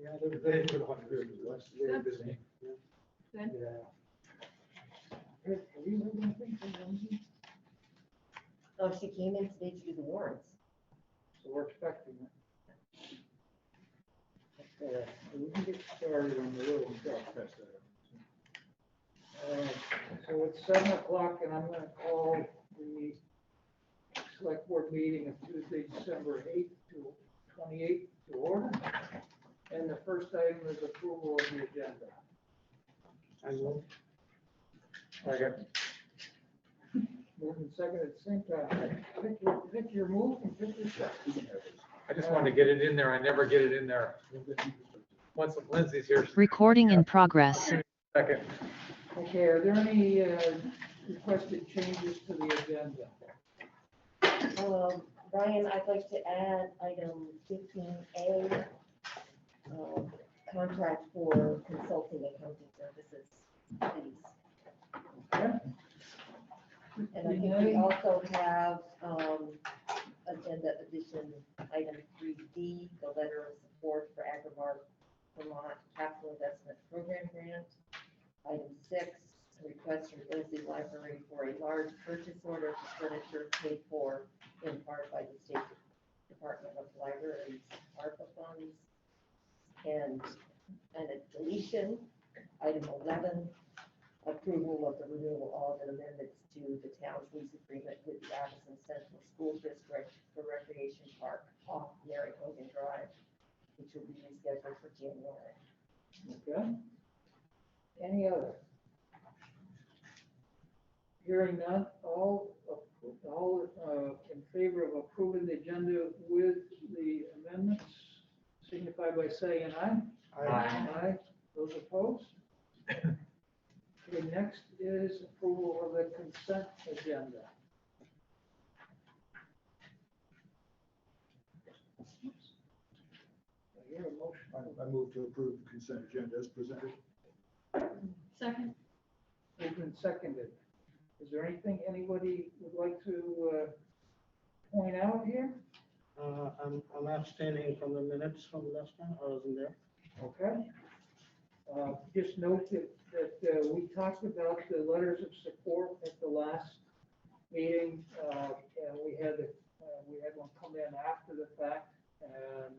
Yeah, they're good on this. That's very busy. Good. Yeah. Have you heard anything from Lindsay? Oh, she came in today to do the warrants. So we're expecting it. Okay, so we can get started on the little stuff. So it's 7 o'clock and I'm gonna call the select board meeting of Tuesday, December 8th to 28th to order. And the first item is approval of the agenda. I move. Second. Moving second at the same time. Pick your move and pick your second. I just wanted to get it in there. I never get it in there. Once Lindsay's here. Recording in progress. Second. Okay, are there any requested changes to the agenda? Brian, I'd like to add item 15A, contract for consulting accounting services, please. Okay. And I think we also have, agenda addition item 3D, the letter of support for Agrimark Vermont Capital Investment Program grant. Item 6, a request from Lindsay Library for a large purchase order for furniture paid for in part by the State Department of Libraries ARPA funds. And a deletion, item 11, approval of the renewal of and amendments to the town's lease agreement with the Addison Central School District for Recreation Park off Mary Hogan Drive, which will be rescheduled for January. Okay. Any other? Hearing none, all in favor of approving the agenda with the amendments, signify by saying aye. Aye. Aye. Those opposed? Okay, next is approval of the consent agenda. I hear a motion. I move to approve the consent agenda as presented. Second. Moved and seconded. Is there anything anybody would like to point out here? I'm abstaining from the minutes from last time. I wasn't there. Okay. Just note that we talked about the letters of support at the last meeting, and we had one come in after the fact, and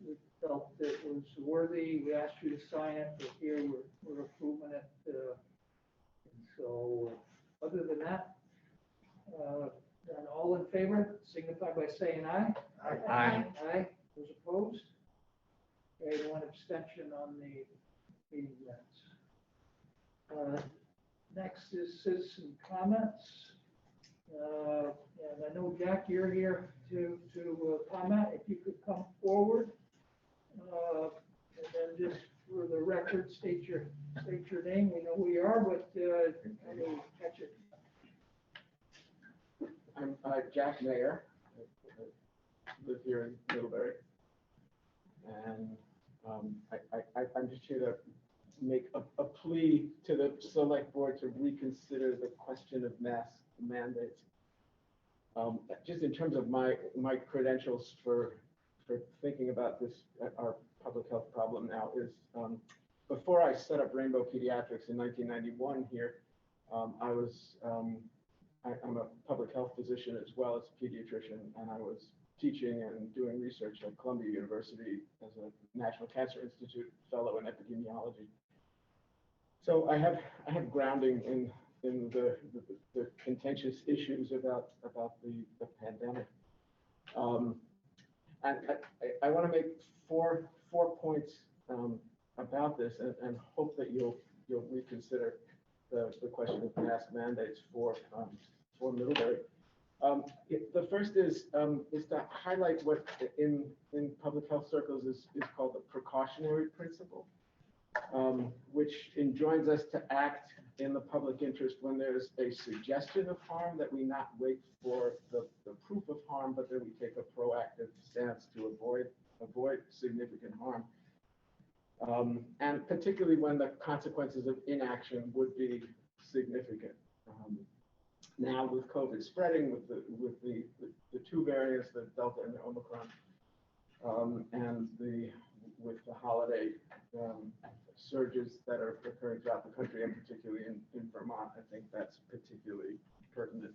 we felt it was worthy. We asked you to sign it, but here we're approving it. And so, other than that, then all in favor, signify by saying aye. Aye. Aye. Those opposed? Okay, one abstention on the meeting minutes. Next is citizen comments. And I know, Jack, you're here to comment. If you could come forward. And then just for the record, state your name. We know who you are, but I didn't catch it. I'm Jack Mayer. I live here in Middlebury. And I'm just here to make a plea to the select board to reconsider the question of mask mandates. Just in terms of my credentials for thinking about this, our public health problem now is, before I set up Rainbow Pediatrics in 1991 here, I'm a public health physician as well as a pediatrician, and I was teaching and doing research at Columbia University as a National Cancer Institute fellow in epidemiology. So I have grounding in the contentious issues about the pandemic. And I want to make four points about this, and hope that you'll reconsider the question of mask mandates for Middlebury. The first is to highlight what in public health circles is called the precautionary principle, which enjoins us to act in the public interest when there's a suggestion of harm, that we not wait for the proof of harm, but that we take a proactive stance to avoid significant harm. And particularly when the consequences of inaction would be significant. Now with COVID spreading, with the two variants, the Delta and the Omicron, And with the holiday surges that are occurring throughout the country, and particularly in Vermont, I think that's particularly pertinent.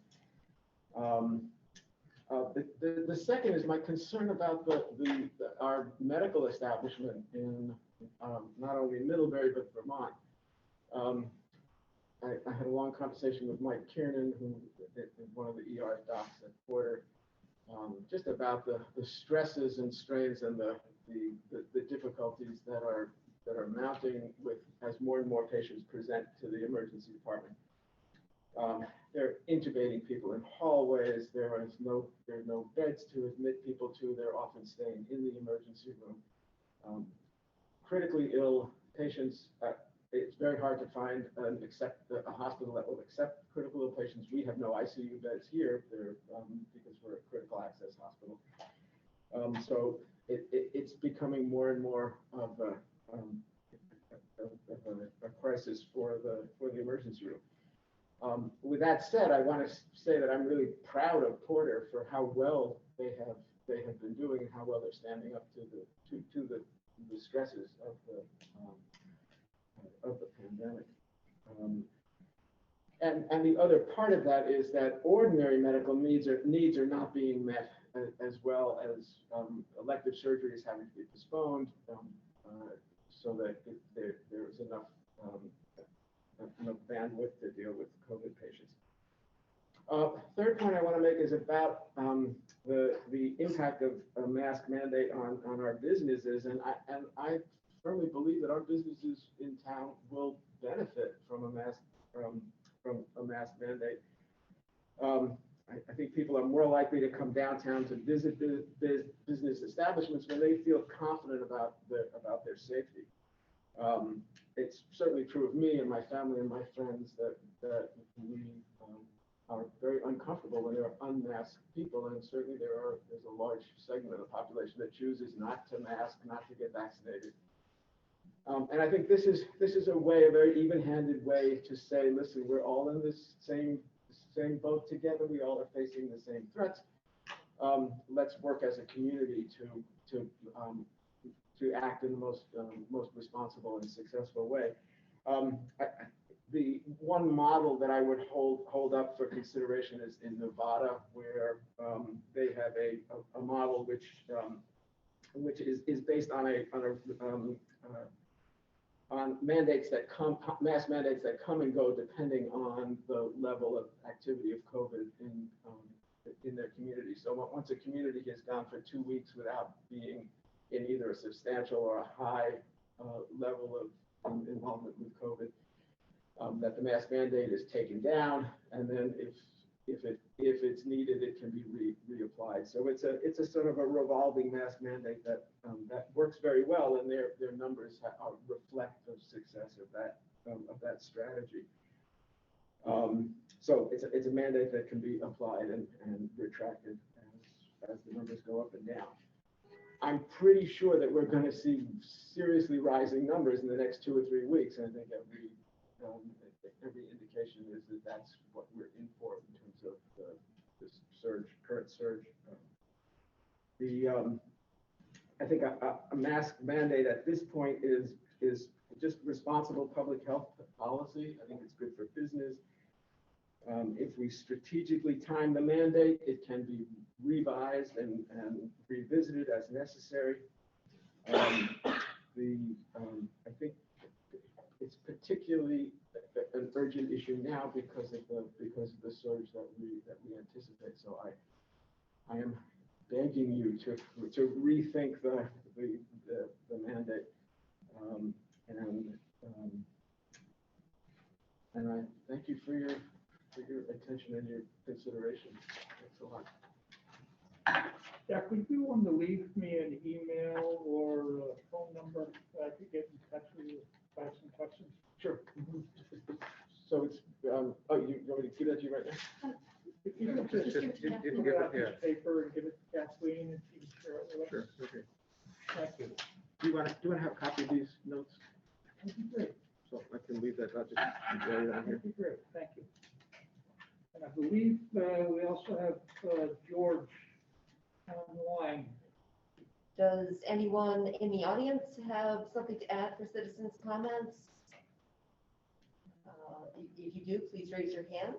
The second is my concern about our medical establishment in not only Middlebury, but Vermont. I had a long conversation with Mike Kiernan, who is one of the ER docs at Porter, just about the stresses and strains and the difficulties that are mounting as more and more patients present to the emergency department. They're intubating people in hallways. There's no beds to admit people to. They're often staying in the emergency room. Critically ill patients, it's very hard to find a hospital that will accept critical ill patients. We have no ICU beds here because we're a critical access hospital. So it's becoming more and more of a crisis for the emergency room. With that said, I want to say that I'm really proud of Porter for how well they have been doing and how well they're standing up to the stresses of the pandemic. And the other part of that is that ordinary medical needs are not being met as well as elective surgeries having to be postponed, so that there is enough bandwidth to deal with COVID patients. Third point I want to make is about the impact of a mask mandate on our businesses, and I firmly believe that our businesses in town will benefit from a mask mandate. I think people are more likely to come downtown to visit business establishments when they feel confident about their safety. It's certainly true of me and my family and my friends that we are very uncomfortable when there are unmasked people, and certainly there's a large segment of the population that chooses not to mask, not to get vaccinated. And I think this is a very even-handed way to say, listen, we're all in this same boat together. We all are facing the same threats. Let's work as a community to act in the most responsible and successful way. The one model that I would hold up for consideration is in Nevada, where they have a model which is based on mandates that mass mandates that come and go depending on the level of activity of COVID in their community. So once a community has gone for 2 weeks without being in either a substantial or a high level of involvement with COVID, that the mask mandate is taken down, and then if it's needed, it can be reapplied. So it's a sort of a revolving mask mandate that works very well, and their numbers reflect the success of that strategy. So it's a mandate that can be applied and retracted as the numbers go up and down. I'm pretty sure that we're going to see seriously rising numbers in the next 2 or 3 weeks, and I think every indication is that that's what we're in for in terms of this current surge. I think a mask mandate at this point is just responsible public health policy. I think it's good for business. If we strategically time the mandate, it can be revised and revisited as necessary. I think it's particularly an urgent issue now because of the surge that we anticipate. So I am begging you to rethink the mandate, and I thank you for your attention and your consideration. Thanks a lot. Jack, would you want to leave me an email or a phone number that I could get in touch with you if I have some questions? Sure. So it's, you want me to give that to you right now? If you could just give put it, out yeah. this paper and give it to Kathleen and she can share it with us. Sure, okay. Thank you. Do you want to have a copy of these notes? That'd be great. So I can leave that, I'll just enjoy it on here. That'd be great. Thank you. And I believe we also have George online. Does anyone in the audience have something to add for citizens' comments? If you do, please raise your hand.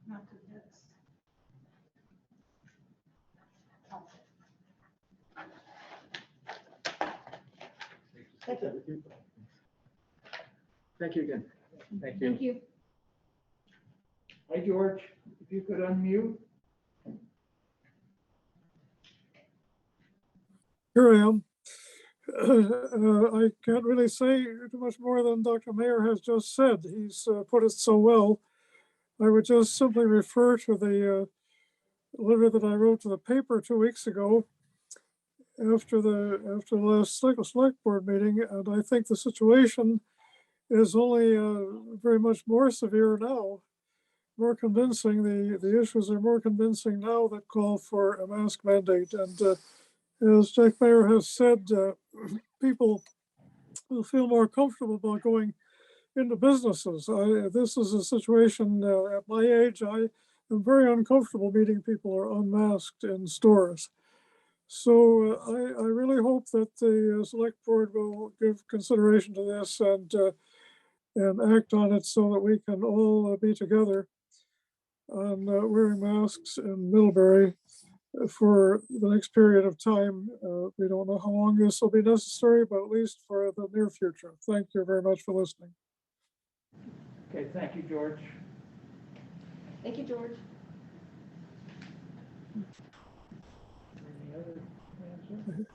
Not to this. Thank you. Thank you again. Thank you. Thank you. Hi, George, if you could unmute. Here I am. I can't really say too much more than Dr. Mayer has just said. He's put it so well. I would just simply refer to the letter that I wrote to the paper 2 weeks ago after the last select board meeting, and I think the situation is only very much more severe now, more convincing. The issues are more convincing now that call for a mask mandate. And as Jack Mayer has said, people will feel more comfortable about going into businesses. This is a situation at my age, I am very uncomfortable meeting people who are unmasked in stores. So I really hope that the select board will give consideration to this and act on it so that we can all be together on wearing masks in Middlebury for the next period of time. We don't know how long this will be necessary, but at least for the near future. Thank you very much for listening. Okay, thank you, George. Thank you, George. Any other answer?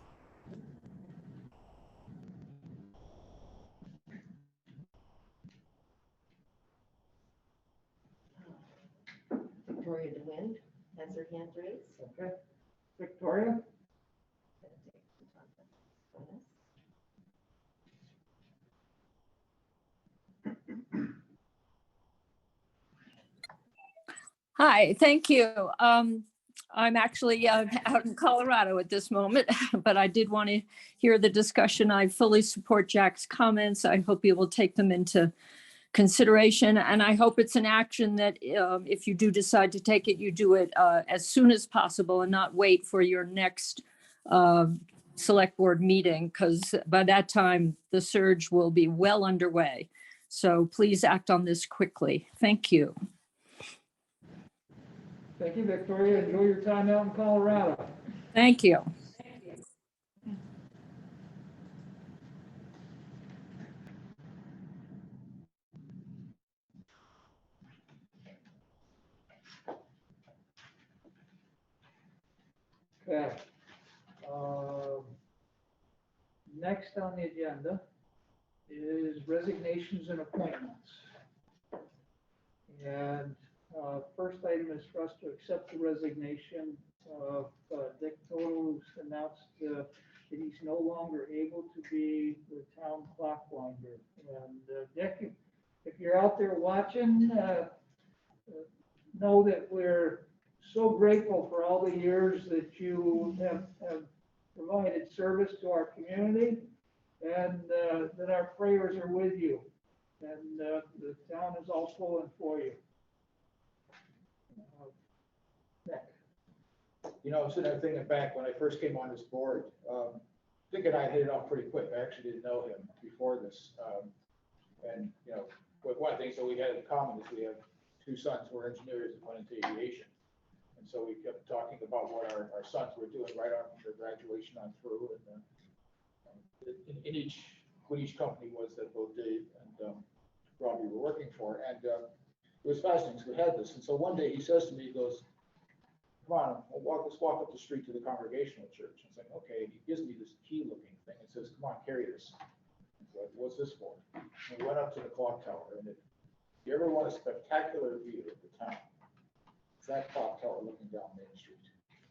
Victoria DeWind has her hand raised. Okay, Victoria? Hi, thank you. I'm actually out in Colorado at this moment, but I did want to hear the discussion. I fully support Jack's comments. I hope you will take them into consideration, and I hope it's an action that if you do decide to take it, you do it as soon as possible and not wait for your next select board meeting, because by that time the surge will be well underway. So please act on this quickly. Thank you. Thank you, Victoria. Enjoy your time out in Colorado. Thank you. Okay. Next on the agenda is resignations and appointments. And first item is for us to accept the resignation of Dick Total, who's announced that he's no longer able to be the town clockwinder. And Dick, if you're out there watching, know that we're so grateful for all the years that you have provided service to our community, and that our prayers are with you. And the town is all pulling for you. Nick. You know, I'm sitting there thinking back when I first came on this board, Dick and I hit it off pretty quick. I actually didn't know him before this. And, you know, one of the things that we had in common is we have two sons who are engineers and went into aviation. And so we kept talking about what our sons were doing right on from their graduation on through. And what each company was that both Dave and Robbie were working for. And it was fascinating because we had this. And so one day he says to me, he goes, come on, let's walk up the street to the Congregational Church. And it's like, okay. And he gives me this key looking thing and says, come on, carry this. Like, what's this for? And we went up to the clock tower, and if you ever want a spectacular view of the town, it's that clock tower looking down Main Street.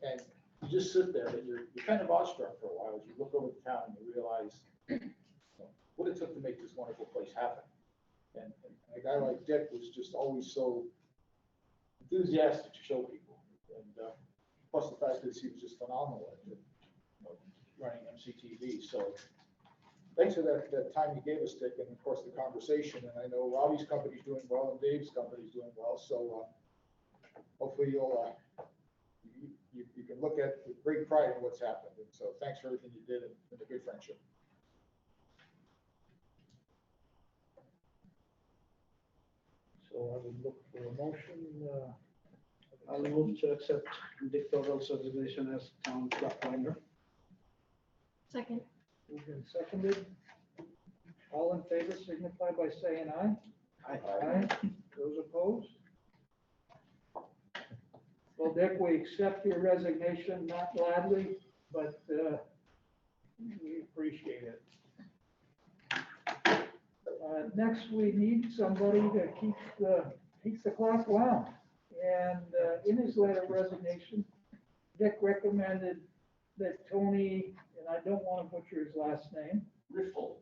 And you just sit there and you're kind of awestruck for a while as you look over the town and you realize what it took to make this wonderful place happen. And a guy like Dick was just always so enthusiastic to show people. And plus the fact that he was just phenomenal at running MCTV. So thanks for that time you gave us, Dick, and of course the conversation. And I know Robbie's company's doing well and Dave's company's doing well. So hopefully you'll you can look at with great pride in what's happened. And so thanks for everything you did and the good friendship. So I would look for a motion. I'll move to accept Dick Torval's resignation as town clockwinder. Second. Moved and seconded. All in favor signify by saying aye. Aye. Those opposed? Well, Dick, we accept your resignation, not gladly, but we appreciate it. Next, we need somebody to keep the clock wound. And in his letter of resignation, Dick recommended that Tony, and I don't want to butcher his last name, Riffle.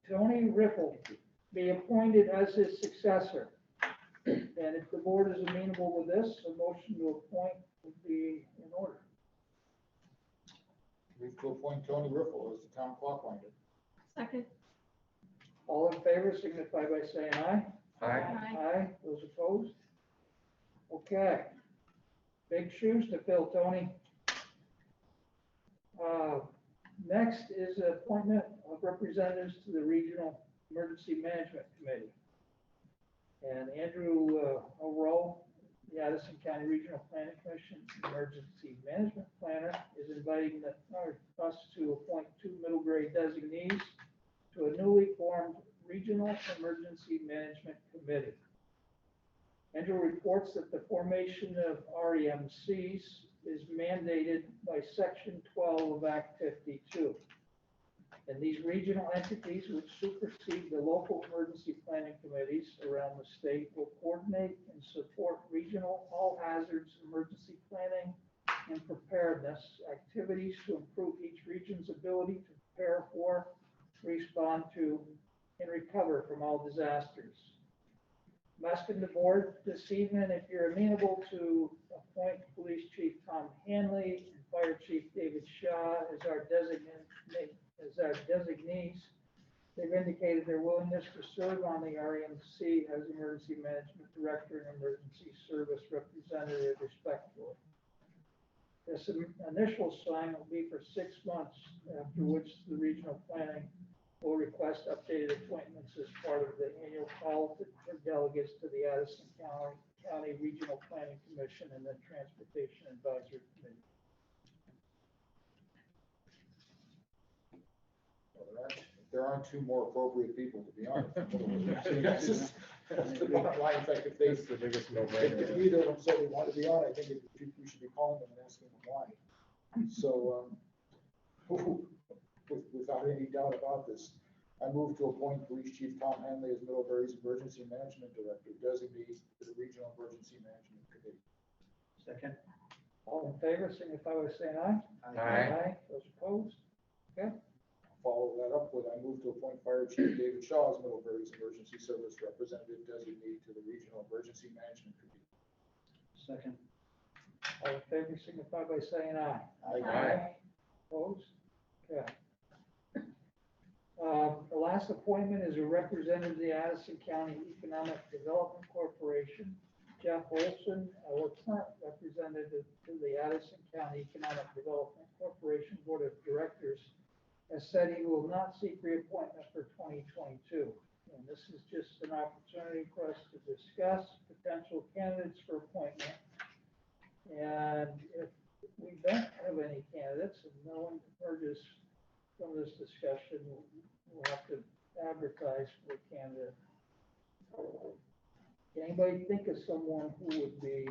Tony Riffle be appointed as his successor. And if the board is amenable with this, a motion to appoint would be in order. Move to appoint Tony Riffle as the town clockwinder. Second. All in favor signify by saying aye. Aye. Aye. Those opposed? Okay. Big shoes to fill, Tony. Next is the appointment of representatives to the Regional Emergency Management Committee. And Andrew O'Rourke, the Addison County Regional Planning Commission Emergency Management Planner, is inviting us to appoint 2 Middlebury designees to a newly formed Regional Emergency Management Committee. Andrew reports that the formation of REMCs is mandated by Section 12 of Act 52. And these regional entities, which supersede the local emergency planning committees around the state, will coordinate and support regional all hazards emergency planning and preparedness activities to improve each region's ability to prepare for, respond to, and recover from all disasters. I'm asking the board this evening if you're amenable to appoint Police Chief Tom Hanley and Fire Chief David Shaw as our designees. They've indicated their willingness to serve on the REMC as Emergency Management Director and Emergency Service Representative respectively. This initial assignment will be for 6 months, after which the regional planning will request updated appointments as part of the annual call for delegates to the Addison County Regional Planning Commission and the Transportation Advisory Committee. Well, there aren't 2 more appropriate people, to be honest. That's the bottom line. In fact, if That's the biggest no-brainer. if either of them said they want to be on, I think we should be calling them and asking them why. So, without any doubt about this, I move to appoint Police Chief Tom Hanley as Middlebury's Emergency Management Director, designee to the Regional Emergency Management Committee. Second. All in favor, signify by saying aye. Aye. Those opposed? Okay. Follow that up with, I move to appoint Fire Chief David Shaw as Middlebury's Emergency Service Representative designee to the Regional Emergency Management Committee. Second. All in favor, signify by saying aye. Aye. Opposed? Okay. The last appointment is a representative of the Addison County Economic Development Corporation. Jeff Olson, our current representative to the Addison County Economic Development Corporation Board of Directors, has said he will not seek reappointment for 2022. And this is just an opportunity for us to discuss potential candidates for appointment. And if we don't have any candidates and no one emerges from this discussion, we'll have to advertise for a candidate. Can anybody think of someone who would be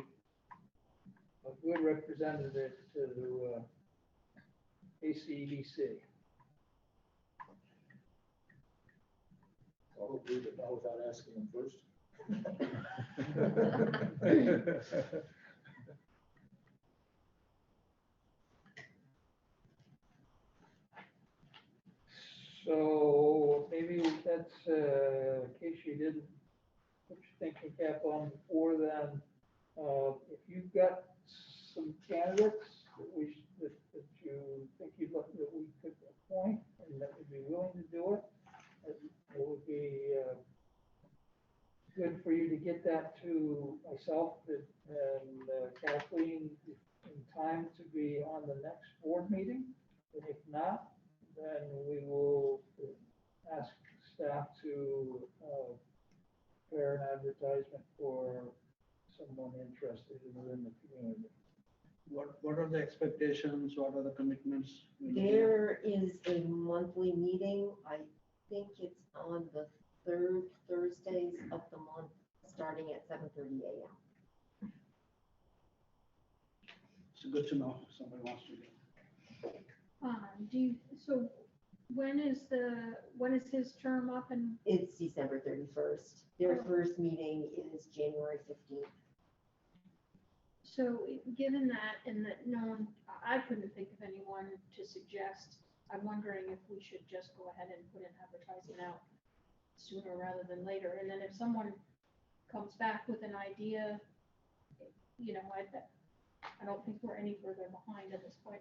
a good representative to the ACDC? I'll agree, but not without asking him first. So maybe that's, in case you didn't put your thinking cap on before then, if you've got some candidates that you think that we could appoint and that would be willing to do it, it would be good for you to get that to myself and Kathleen in time to be on the next board meeting? And if not, then we will ask staff to prepare an advertisement for someone interested within the community. What are the expectations? What are the commitments? There is a monthly meeting. I think it's on the third Thursdays of the month, starting at 7:30 a.m. It's good to know if somebody wants to do. So when is his term up and, It's December 31st. Their first meeting is January 15th. so given that and that no one, I couldn't think of anyone to suggest, I'm wondering if we should just go ahead and put an advertisement out sooner rather than later. And then if someone comes back with an idea, you know, I don't think we're any further behind at this point.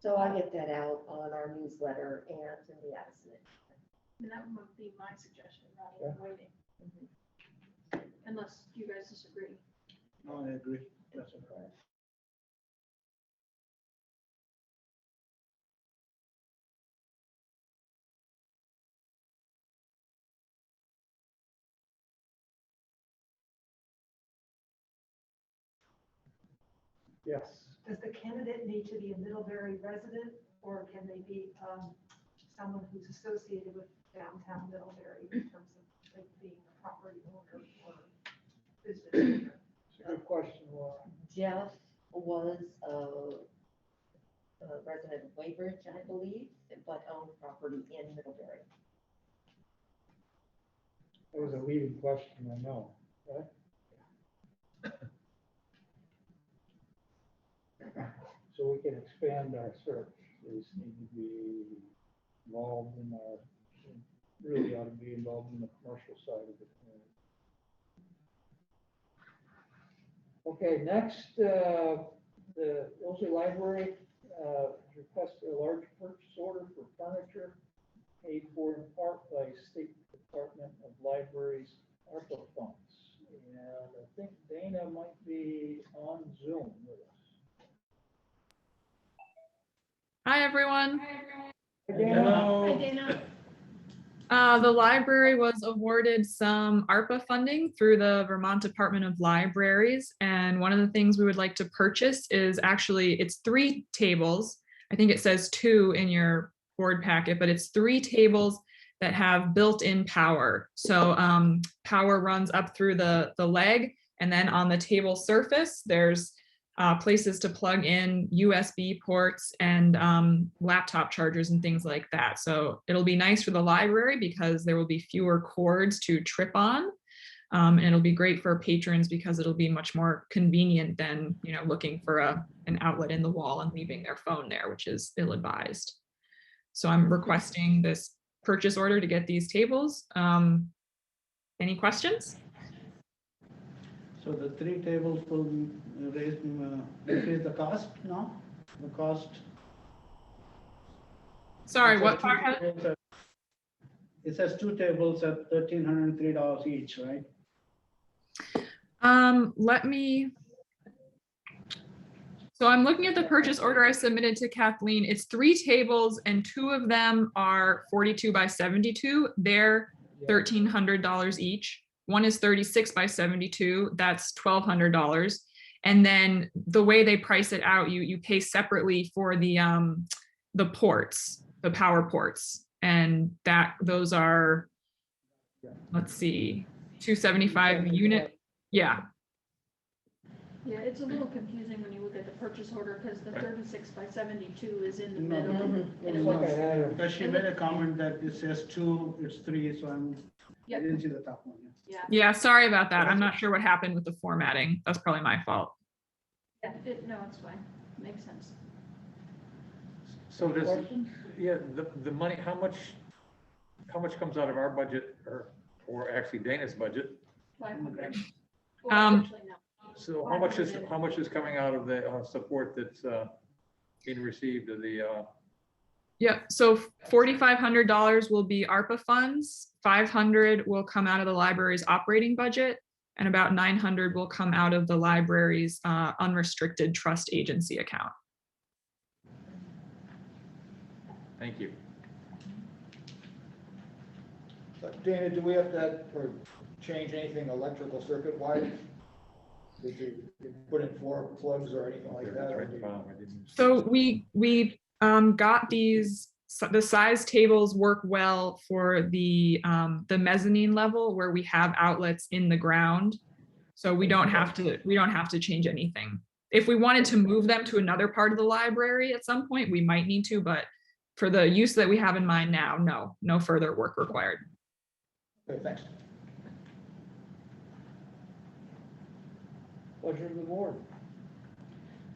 So I get that out on our newsletter and in the Addison. And that would be my suggestion rather than waiting. Unless you guys disagree. No, I agree. That's okay. Yes. Does the candidate need to be a Middlebury resident, or can they be someone who's associated with downtown Middlebury in terms of like being a property owner or business owner? It's a good question, Laura. Jeff was a resident of Weybridge, I believe, but owned property in Middlebury. That was a leading question, I know, right? So we can expand our search. They just need to be involved in our, really ought to be involved in the commercial side of the community. Okay, next, the Ilse Library requested a large purchase order for furniture paid for in part by State Department of Libraries ARPA funds. And I think Dana might be on Zoom with us. Hi, everyone. Hi, Dana. The library was awarded some ARPA funding through the Vermont Department of Libraries. And one of the things we would like to purchase is actually, it's 3 tables. I think it says 2 in your board packet, but it's 3 tables that have built-in power. So power runs up through the leg, and then on the table surface, there's places to plug in USB ports and laptop chargers and things like that. So it'll be nice for the library because there will be fewer cords to trip on. And it'll be great for patrons because it'll be much more convenient than, you know, looking for an outlet in the wall and leaving their phone there, which is ill-advised. So I'm requesting this purchase order to get these tables. Any questions? So the 3 tables will increase the cost now? The cost? Sorry, what? It says 2 tables at $1,303 each, right? Let me. So I'm looking at the purchase order I submitted to Kathleen. It's 3 tables and 2 of them are 42 by 72. They're $1,300 each. One is 36 by 72. That's $1,200. And then the way they price it out, you pay separately for the ports, the power ports, and those are, let's see, $275 unit. Yeah. Yeah, it's a little confusing when you look at the purchase order because the 36 by 72 is in the middle. And it looks, Because she made a comment that it says 2, it's 3, so I didn't see the top one. Yeah, sorry about that. I'm not sure what happened with the formatting. That's probably my fault. Yeah, no, it's fine. Makes sense. So this, yeah, the money, how much comes out of our budget or actually Dana's budget? 500. Um, So how much is coming out of the support that's being received of the Yeah, so $4,500 will be ARPA funds, 500 will come out of the library's operating budget, and about 900 will come out of the library's unrestricted trust agency account. Thank you. Dana, do we have to or change anything electrical circuit wise? Did you put in floor plugs or anything like that? Or do you- So we got these, the size tables work well for the mezzanine level where we have outlets in the ground. So we don't have to change anything. If we wanted to move them to another part of the library at some point, we might need to, but for the use that we have in mind now, no further work required. Okay, thanks. Pleasure of the board.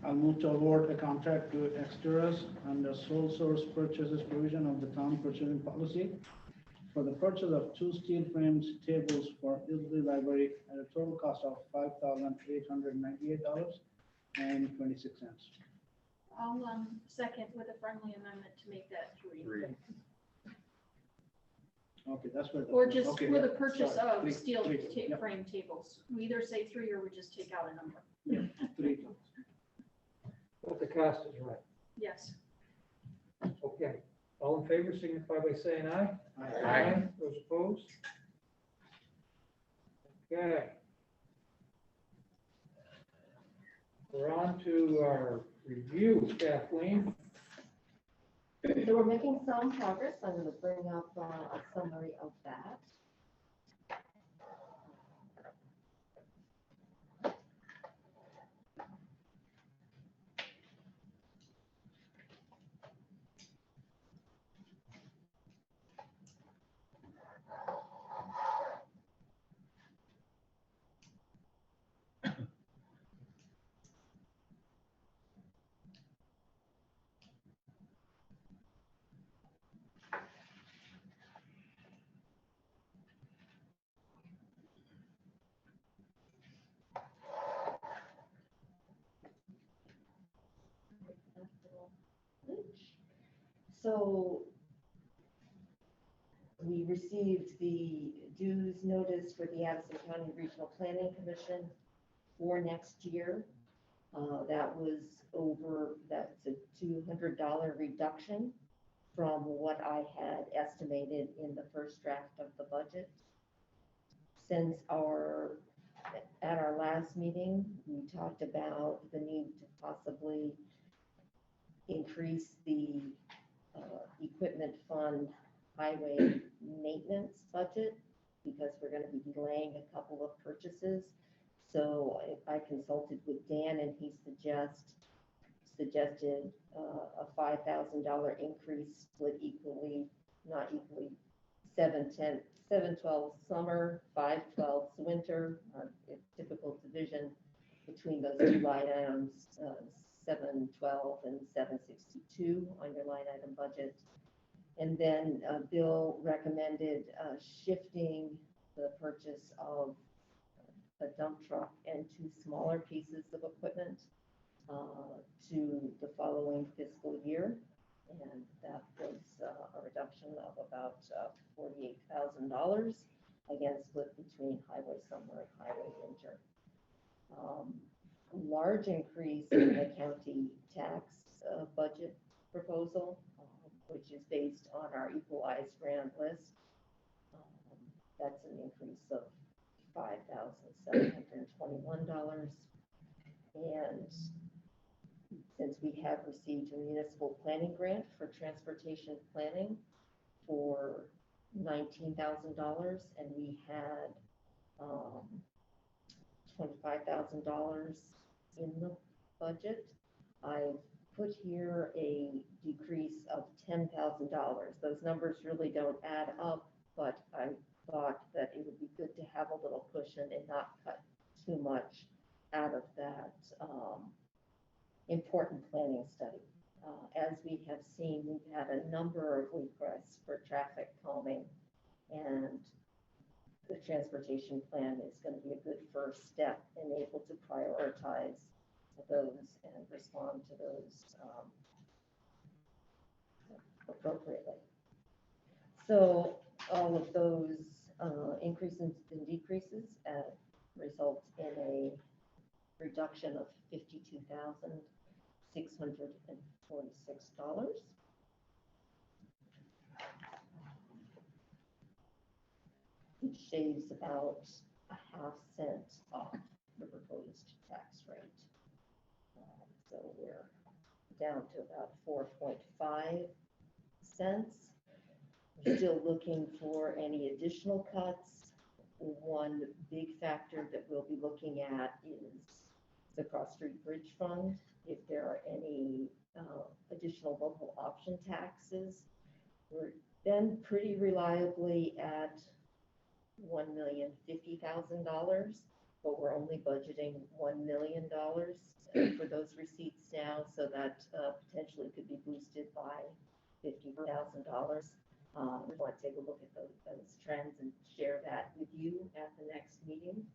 I'll move to award a contract to Exteras under sole source purchases provision of the town purchasing policy for the purchase of 2 steel framed tables for Middlebury Library at a total cost of $5,898.26. I'll second with a friendly amendment to make that 3. Okay, that's what. Or just okay, for yeah, the purchase sorry, of three, steel yeah, frame tables. We either say 3 or we just take out a number. 3. But the cost is right. Yes. Okay. All in favor, signify by saying aye. Aye. Those opposed? Okay. We're on to our review, Kathleen. So we're making some progress. I'm going to bring up a summary of that. So we received the dues notice for the Addison County Regional Planning Commission for next year. That's a $200 reduction from what I had estimated in the first draft of the budget. Since at our last meeting, we talked about the need to possibly increase the equipment fund highway maintenance budget because we're going to be delaying a couple of purchases. So I consulted with Dan and he suggested a $5,000 increase split equally, not equally, 712 summer, 512 winter, typical division between those two line items, 712 and 762 on your line item budget. And then Bill recommended shifting the purchase of a dump truck and 2 smaller pieces of equipment to the following fiscal year. And that was a reduction of about $48,000, again split between highway summer and highway winter. A large increase in the county tax budget proposal, which is based on our equalized grant list. That's an increase of $5,721. And since we have received a municipal planning grant for transportation planning for $19,000, and we had $25,000 in the budget, I put here a decrease of $10,000. Those numbers really don't add up, but I thought that it would be good to have a little cushion and not cut too much out of that important planning study. As we have seen, we've had a number of requests for traffic calming, and the transportation plan is going to be a good first step in able to prioritize those and respond to those appropriately. So all of those increases and decreases result in a reduction of $52,646. Which shaves about a half cent off the proposed tax rate. So we're down to about 4.5 cents. We're still looking for any additional cuts. One big factor that we'll be looking at is the Cross Street Bridge Fund. If there are any additional local option taxes, we're then pretty reliably at $1,050,000, but we're only budgeting $1 million for those receipts now, so that potentially could be boosted by $50,000. We want to take a look at those trends and share that with you at the next meeting.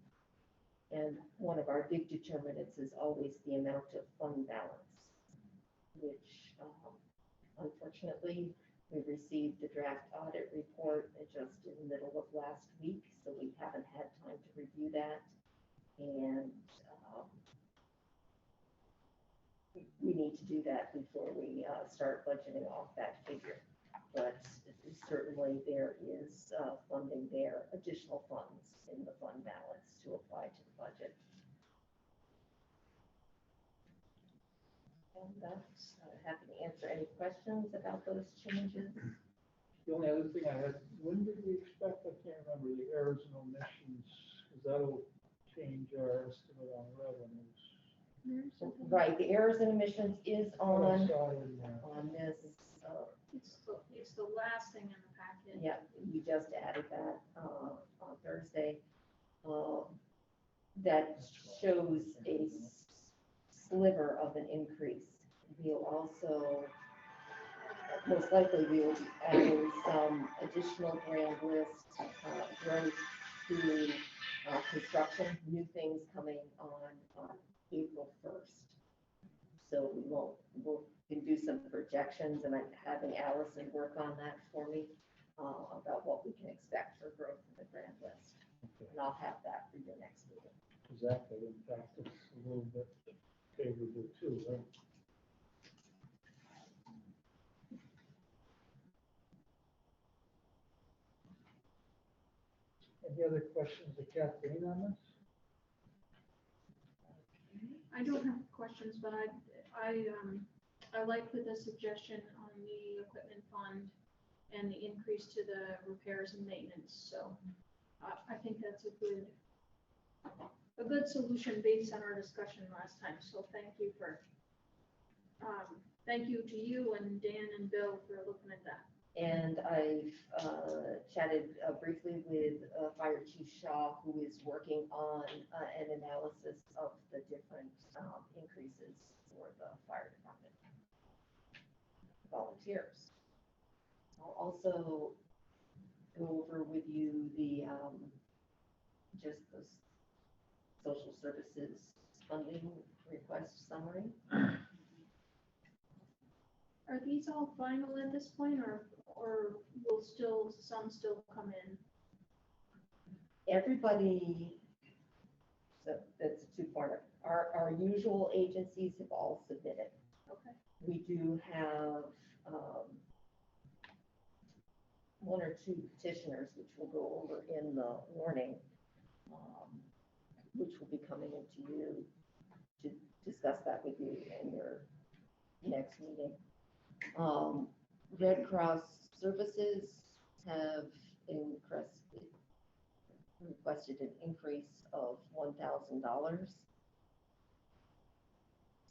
And one of our big determinants is always the amount of fund balance, which unfortunately we received the draft audit report just in the middle of last week, so we haven't had time to review that. And we need to do that before we start budgeting off that figure. But certainly there is funding there, additional funds in the fund balance to apply to the budget. And that's happy to answer any questions about those changes. The only other thing I had, when did we expect, I can't remember, the errors and omissions, because that'll change our estimate on revenues. Right, the errors and omissions is on this. It's the last thing in the packet. Yeah, you just added that on Thursday. That shows a sliver of an increase. We'll also, most likely, we will be adding some additional brand lists during the construction, new things coming on April 1st. So we'll can do some projections, and I'm having Allison work on that for me about what we can expect for growth in the brand list. Okay. And I'll have that for your next meeting. Exactly, in fact, it's a little bit favorable too, right? Any other questions of Kathleen on this? I don't have questions, but I like the suggestion on the equipment fund and the increase to the repairs and maintenance. So I think that's a good solution based on our discussion last time. So thank you to you and Dan and Bill for looking at that. And I've chatted briefly with Fire Chief Shaw, who is working on an analysis of the different increases for the fire department volunteers. I'll also go over with you the just the social services funding request summary. Are these all final at this point, or will some still come in? Everybody, so that's a two-parter. Our usual agencies have all submitted. Okay. We do have one or two petitioners, which we'll go over in the morning, which will be coming into you to discuss that with you in your next meeting. Red Cross Services have requested an increase of $1,000.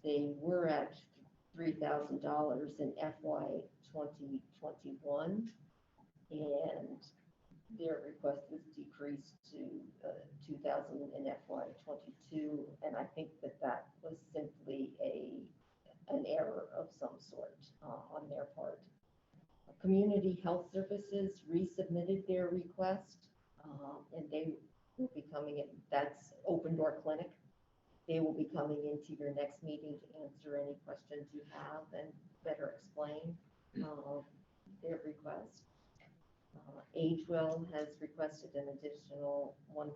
They were at $3,000 in FY 2021, and their request was decreased to $2,000 in FY 22, and I think that was simply an error of some sort on their part. Community Health Services resubmitted their request, and they will be coming in. That's Open Door Clinic. They will be coming into your next meeting to answer any questions you have and better explain. their request. Agewell has requested an additional $1,000.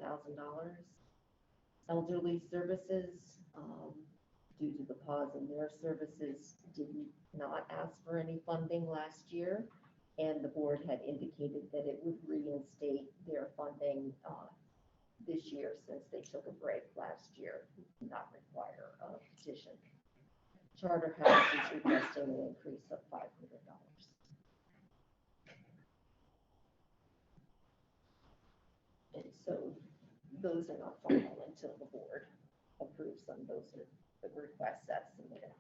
Elderly Services, due to the pause in their services, did not ask for any funding last year. And the board had indicated that it would reinstate their funding this year since they took a break last year, not require a petition. Charter House is requesting an increase of $500. And so those are not final until the board approves them. Those are the requests that's submitted.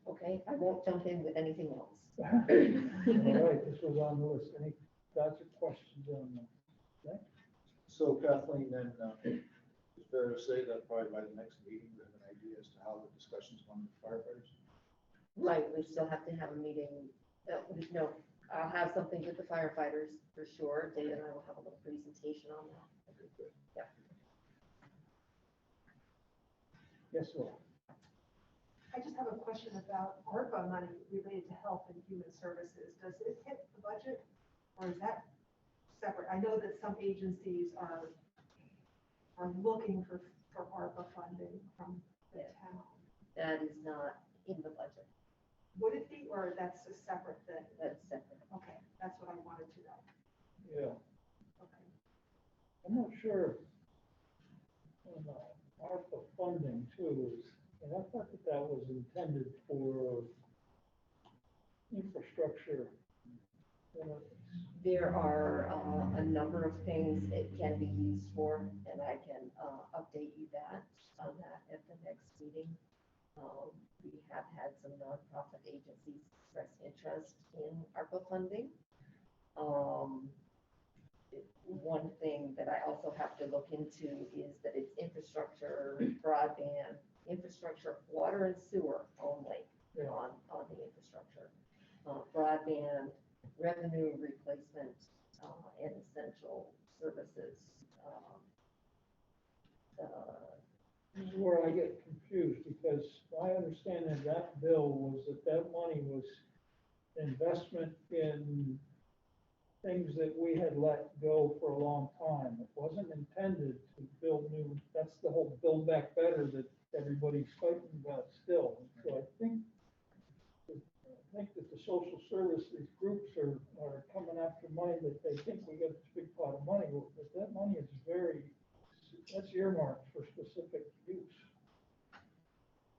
Okay, I won't jump in with anything else. All right, this was on the list. Any thoughts or questions on that? So Kathleen, then it's fair to say that probably by the next meeting, we have an idea as to how the discussion's going with firefighters? Right, we still have to have a meeting. No, I'll have something with the firefighters for sure. Dave and I will have a little presentation on that. Okay, good. Yeah. Yes, sir. I just have a question about ARPA money related to health and human services. Does it hit the budget or is that separate? I know that some agencies are looking for ARPA funding from the town. That is not in the budget. Would it be, or that's a separate thing? That's separate. Okay, that's what I wanted to know. Yeah, Okay. I'm not sure. ARPA funding too is, and I thought that was intended for infrastructure. There are a number of things it can be used for, and I can update you on that at the next meeting. We have had some nonprofit agencies express interest in ARPA funding. One thing that I also have to look into is that it's infrastructure, broadband, infrastructure, water and sewer only on the infrastructure. Broadband, revenue replacement, and essential services. This is where I get confused because my understanding of that bill was that money was investment in things that we had let go for a long time. It wasn't intended to build new, that's the whole build back better that everybody's fighting about still. So I think that the social services groups are coming after money that they think we got this big pot of money, but that money is that's earmarked for specific use.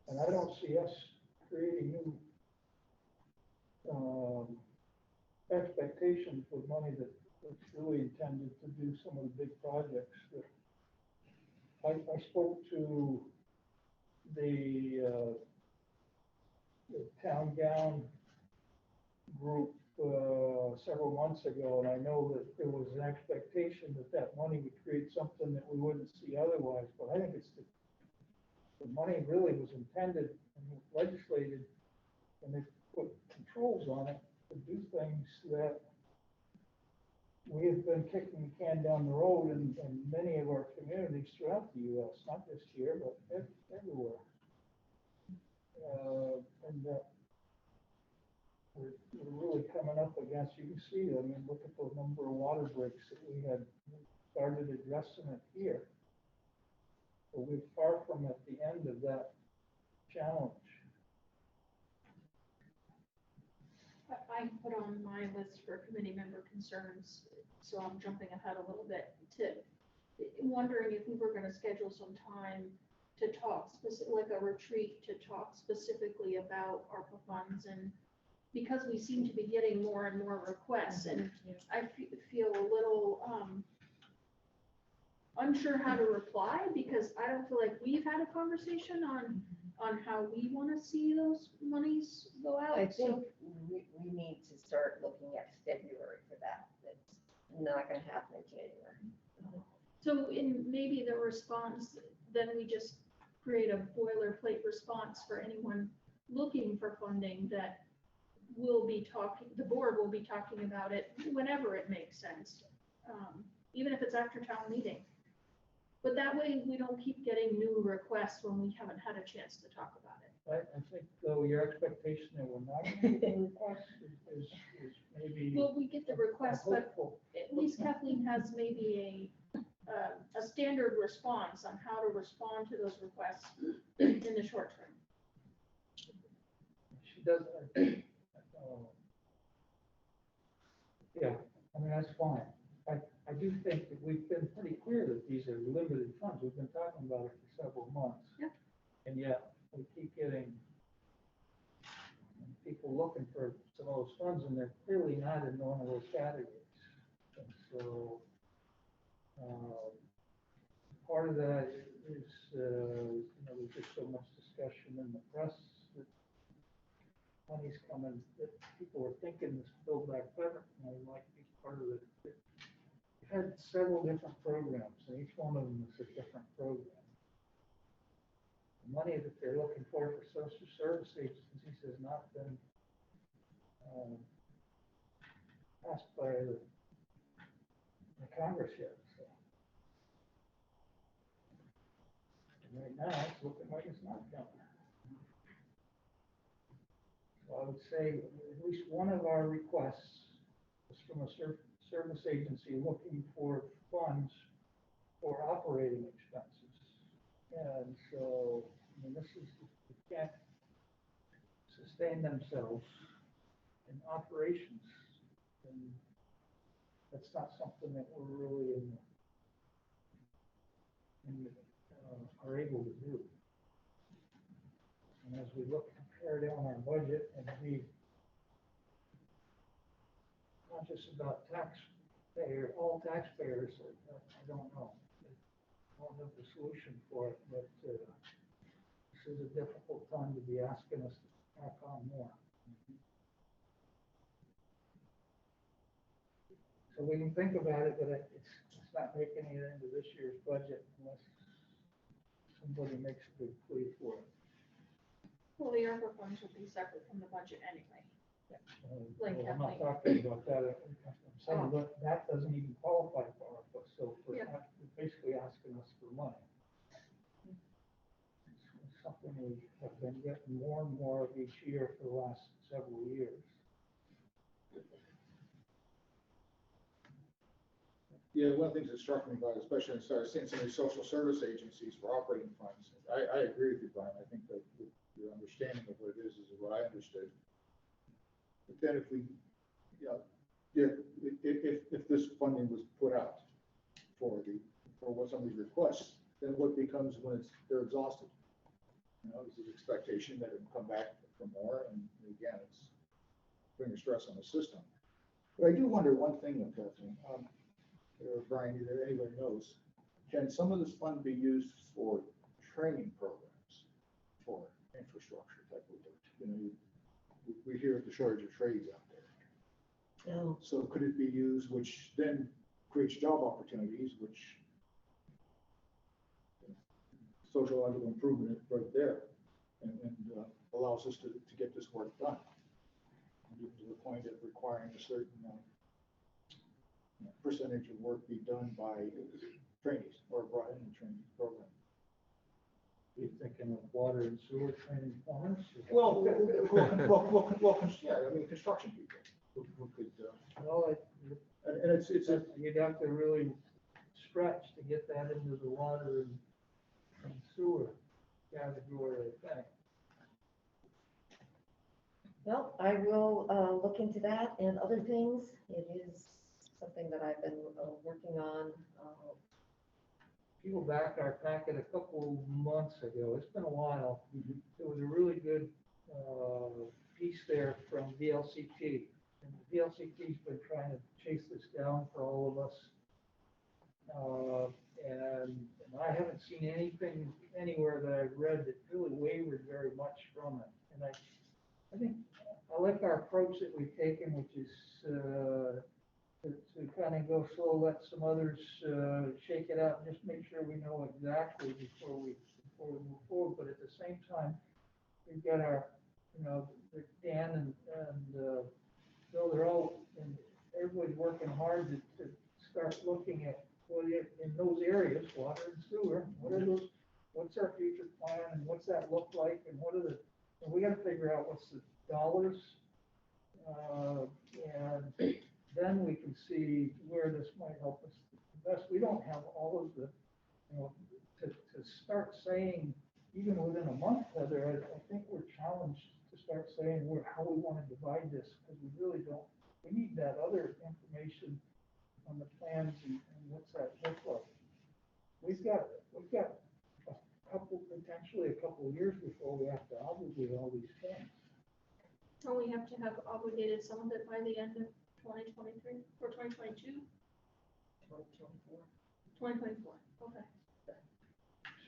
And I don't see us creating new expectations with money that's really intended to do some of the big projects. I spoke to the town gown group several months ago, and I know that there was an expectation that money would create something that we wouldn't see otherwise, but I think it's the money really was intended and legislated, and they put controls on it to do things that we have been kicking the can down the road in many of our communities throughout the U.S., not just here, but everywhere. We're really coming up against, you can see, I mean, look at the number of water breaks that we had started addressing it here. But we're far from at the end of that challenge. I put on my list for committee member concerns, so I'm jumping ahead a little bit to wondering if we were going to schedule some time to talk like a retreat to talk specifically about ARPA funds, and because we seem to be getting more and more requests, and I feel a little unsure how to reply because I don't feel like we've had a conversation on how we want to see those monies go out. I think we need to start looking at February for that. It's not going to happen in January. So in maybe the response, then we just create a boilerplate response for anyone looking for funding, that we'll be talking, the board will be talking about it whenever it makes sense, even if it's after town meeting. But that way, we don't keep getting new requests when we haven't had a chance to talk about it. I think, though, your expectation that we're not going to get a request is maybe. Well, we get the request, but hopeful. at least Kathleen has maybe a standard response on how to respond to those requests in the short term. She does, yeah, I mean, that's fine. I do think that we've been pretty clear that these are limited funds. We've been talking about it for several months. Yep. And yet, we keep getting people looking for some of those funds, and they're clearly not in one of those categories. And so, part of that is, there's just so much discussion in the press that money's coming, that people are thinking this Build Back Better money might be part of it. We've had several different programs, and each one of them is a different program. The money that they're looking for social service agencies has not been passed by the Congress yet. So. And right now, it's looking like it's not coming. So I would say at least one of our requests was from a service agency looking for funds for operating expenses. And so, I mean, this is, they can't sustain themselves in operations. And that's not something that we're really are able to do. And as we look, compare down our budget and be conscious about all taxpayers, I don't know. I don't have the solution for it, but this is a difficult time to be asking us to tack on more. So we can think about it, but it's not making it into this year's budget unless somebody makes a big plea for it. Well, the ARPA funds would be separate from the budget anyway. Like I'm not Kathleen. talking about that. I'm saying that doesn't even qualify for ARPA, so we're basically asking us for money. It's something we have been getting more and more of each year for the last several years. Yeah, one of the things that struck me about, especially when I started seeing some of these social service agencies for operating funds, I agree with you, Brian. I think that your understanding of what it is what I understood. But then if we, if this funding was put out for what some of these requests, then what becomes when they're exhausted? There's an expectation that it will come back for more, and again, it's putting a stress on the system. But I do wonder one thing, Kathleen, or Brian, either anybody knows, can some of this fund be used for training programs for infrastructure type of work? We hear the shortage of trades out there. No. So could it be used, which then creates job opportunities, which sociological improvement right there, and allows us to get this work done, to the point of requiring a certain percentage of work be done by trainees or brought in the training program. You're thinking of water and sewer training plumbers? Well, yeah, I mean, construction people who could, and it's you'd have to really stretch to get that into the water and sewer category, I think. Well, I will look into that and other things. It is something that I've been working on. If you go back our packet a couple months ago, it's been a while, there was a really good piece there from VLCT. And the VLCT's been trying to chase this down for all of us. And I haven't seen anything anywhere that I've read that really wavered very much from it. And I think I like our approach that we've taken, which is to kind of go slow, let some others shake it out, and just make sure we know exactly before we move forward. But at the same time, we've got our you know, Dan and Bill, they're all, and everybody's working hard to start looking at, well, in those areas, water and sewer, what are those, what's our future plan and what's that look like and what are the, and we gotta figure out what's the dollars. And then we can see where this might help us best. We don't have all of the, you know, to start saying, even within a month, Heather, I think we're challenged to start saying how we want to divide this, because we really don't, we need that other information on the plans and what's that look like. We've got a couple, potentially a couple of years before we have to obligate all these things. Don't we have to have obligated some of it by the end of 2023 or 2022? 2024, okay.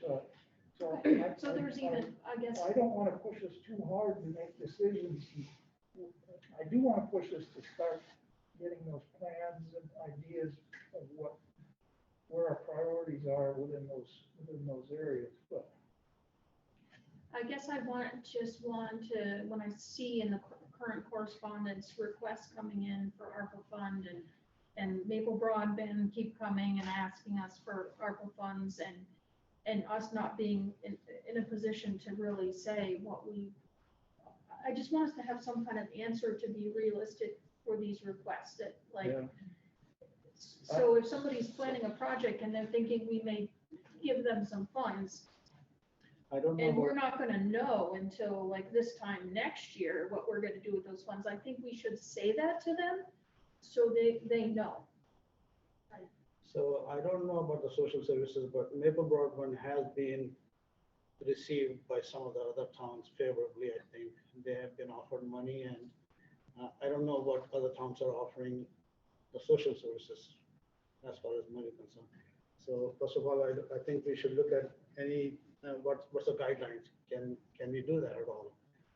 So Okay. So there's even, I guess, I don't want to push us too hard to make decisions. I do want to push us to start getting those plans and ideas of where our priorities are within those areas, but. I guess I just want to, when I see in the current correspondence requests coming in for ARPA fund and Maple Broadband keep coming and asking us for ARPA funds and us not being in a position to really say what I just want us to have some kind of answer to be realistic for these requests that so if somebody's planning a project and they're thinking we may give them some funds, I don't know. and we're not gonna know until like this time next year what we're gonna do with those funds. I think we should say that to them so they know. So I don't know about the social services, but Maple Broadband has been received by some of the other towns favorably, I think. They have been offered money, and I don't know what other towns are offering the social services as far as money concerned. So first of all, I think we should look at any, what's the guidelines? Can we do that at all?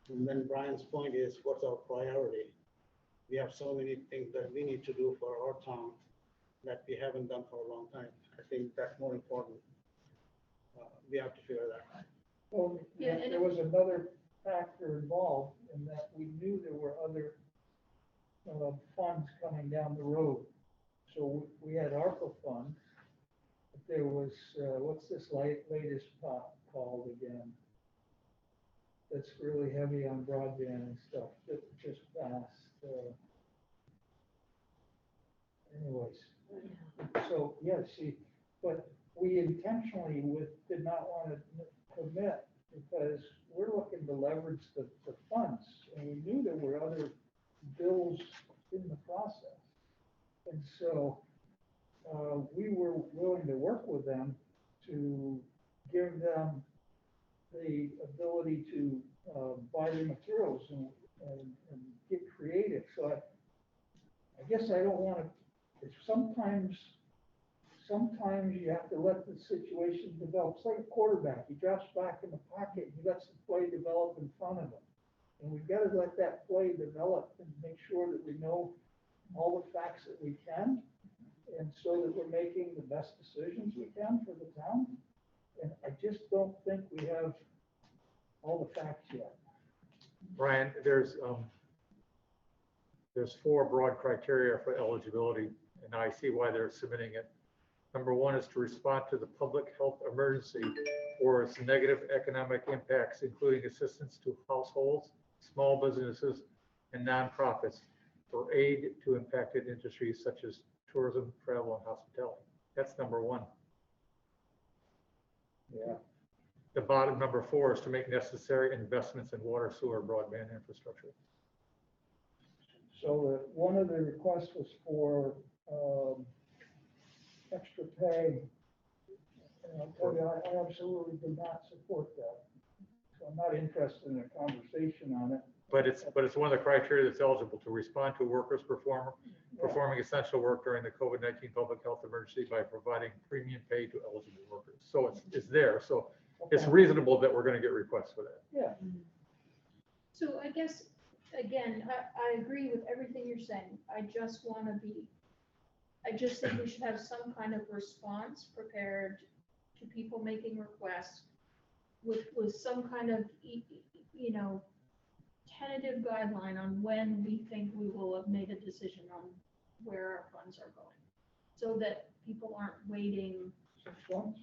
And then Brian's point is, what's our priority? We have so many things that we need to do for our town that we haven't done for a long time. I think that's more important. We have to figure that out. Well, Yeah, there was another factor involved in that we knew there were other funds coming down the road. So we had ARPA funds, but there was, what's this latest called again? That's really heavy on broadband and stuff that just passed. Anyways, so yeah, see, but we intentionally did not want to commit because we're looking to leverage the funds, and we knew there were other bills in the process. And so we were willing to work with them to give them the ability to buy the materials and get creative. So I guess I don't want to, sometimes you have to let the situation develop. It's like a quarterback. He drops back in the pocket and he lets the play develop in front of him. And we've got to let that play develop and make sure that we know all the facts that we can, and so that we're making the best decisions we can for the town. And I just don't think we have all the facts yet. Brian, there's 4 broad criteria for eligibility, and I see why they're submitting it. Number 1 is to respond to the public health emergency or its negative economic impacts, including assistance to households, small businesses, and nonprofits for aid to impacted industries such as tourism, travel, and hospitality. That's number 1. Yeah. The bottom, number 4, is to make necessary investments in water, sewer, broadband infrastructure. So one of the requests was for extra pay. And I'll tell you, I absolutely do not support that. So I'm not interested in a conversation on it. But it's one of the criteria that's eligible to respond to workers performing essential work during the COVID-19 public health emergency by providing premium pay to eligible workers. So it's there. So it's Okay. reasonable that we're going to get requests for that. Yeah. So I guess, again, I agree with everything you're saying. I just think we should have some kind of response prepared to people making requests with some kind of, tentative guideline on when we think we will have made a decision on where our funds are going? So that people aren't waiting, 6 months?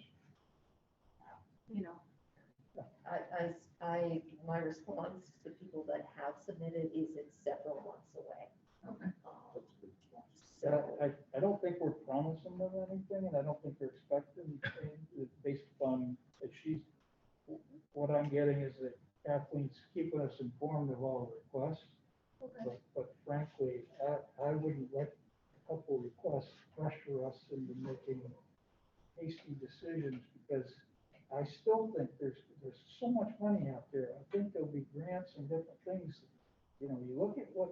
you know, My response to people that have submitted is it's several months away. okay. That's a good response. So, I don't think we're promising them anything, and I don't think they're expecting anything based upon, if she's, what I'm getting is that Kathleen's keeping us informed of all the requests. Okay. But frankly, I wouldn't let a couple requests pressure us into making hasty decisions, because I still think there's so much money out there. I think there'll be grants and different things. You know, you look at what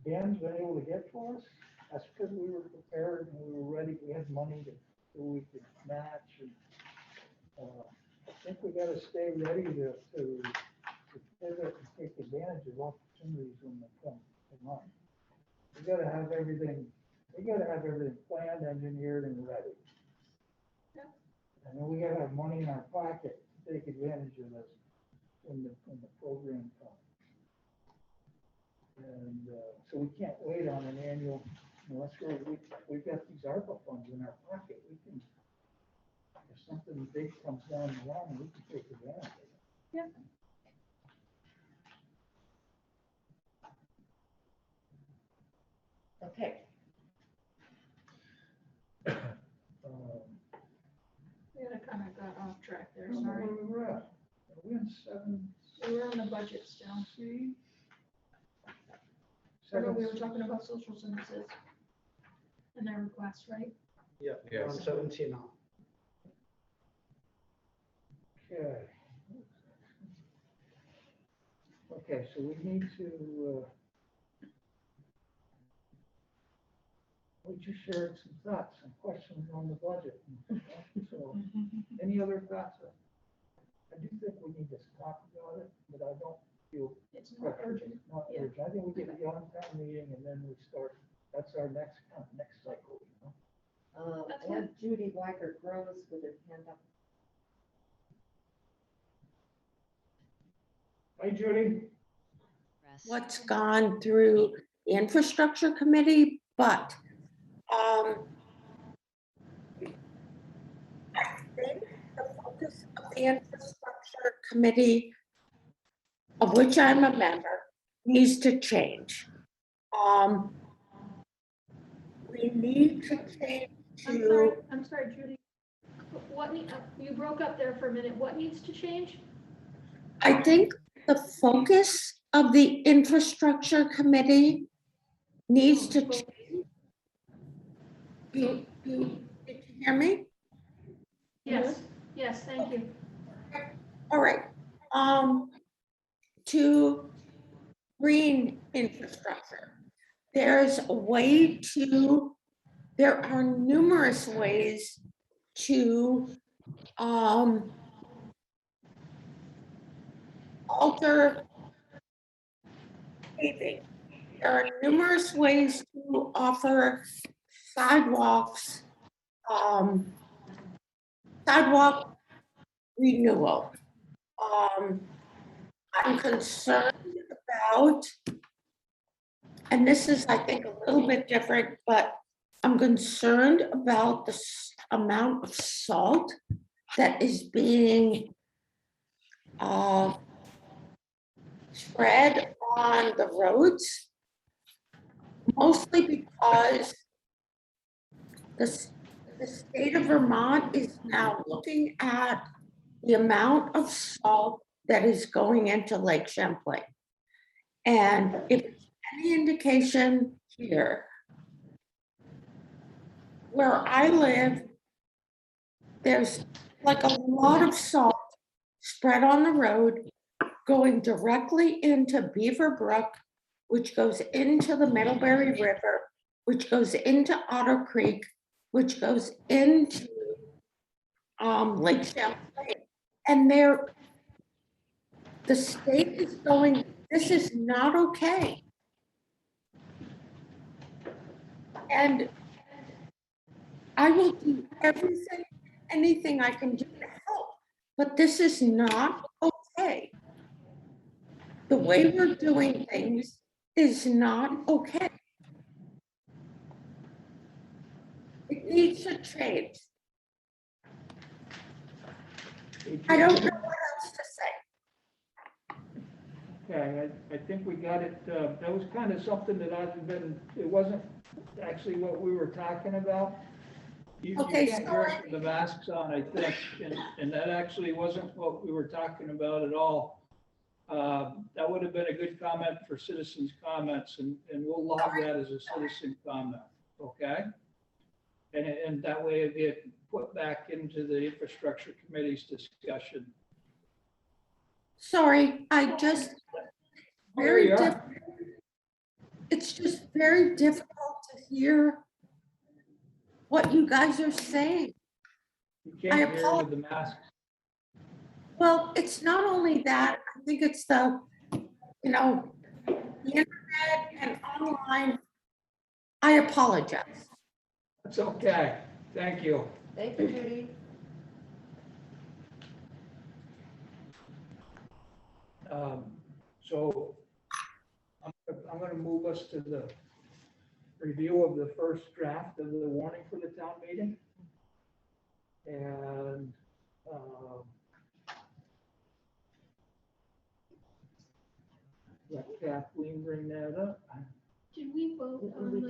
Dan's been able to get for us, that's because we were prepared and we were ready. We had money so we could match. And I think we got to stay ready to pivot and take advantage of opportunities when they come along. We got to have everything planned, engineered, and ready. Yeah. And then we got to have money in our pocket to take advantage of this when the program comes. And so we can't wait on an annual, unless we've got these ARPA funds in our pocket. We can, if something big comes down the line, we can take advantage of it. Yeah. okay, We had kind of got off track there, I don't know sorry. where we were at. Are we in We were on the budget still. Or no, we were talking about social services and their requests, right? Yeah, Yes. on 17 now. Okay. Okay, so we need to, we just shared some thoughts, some questions on the budget. So, any other thoughts? I do think we need to talk about it, but I don't feel. It's not urgent. Not Yeah. urgent. I think we get the on-town meeting and then we start, that's our next cycle, you know? That's I have Judy Weicker Gross with her hand up. Hi, Judy. What's gone through the infrastructure committee, but I think the focus of the infrastructure committee, of which I'm a member, needs to change. We need to change to, I'm sorry, Judy. You broke up there for a minute. What needs to change? I think the focus of the infrastructure committee needs to change. Did you hear me? Yes, yes, thank you. All right, to green infrastructure. There are numerous ways to alter paving. There are numerous ways to offer sidewalks, sidewalk renewal. I'm concerned about, and this is, I think, a little bit different, but I'm concerned about the amount of salt that is being spread on the roads, mostly because the state of Vermont is now looking at the amount of salt that is going into Lake Champlain. And if it's any indication here, where I live, there's like a lot of salt spread on the road going directly into Beaver Brook, which goes into the Middlebury River, which goes into Otter Creek, which goes into Lake Champlain. And the state is going, this is not okay. And I will do everything, anything I can do to help, but this is not okay. the way we're doing things is not okay. It needs to change. I don't know what else to say. Okay, I think we got it, that was kind of something that I've been, it wasn't actually what we were talking about. You Okay, can't hear us with the masks on, I think, and that actually wasn't what we were talking about at all. That would have been a good comment for citizens' comments, and we'll log that as a citizen comment, okay? And that way it get put back into the infrastructure committee's discussion. Sorry, I just, There very you are. difficult. It's just very difficult to hear what you guys are saying. You can't I hear apologize. with the masks. Well, it's not only that, I think it's the, you know, the internet and online. I apologize. That's okay. Thank you. Thank you, Judy. So I'm going to move us to the review of the first draft of the warning for the town meeting. And let Kathleen bring that up. Did we vote on We the,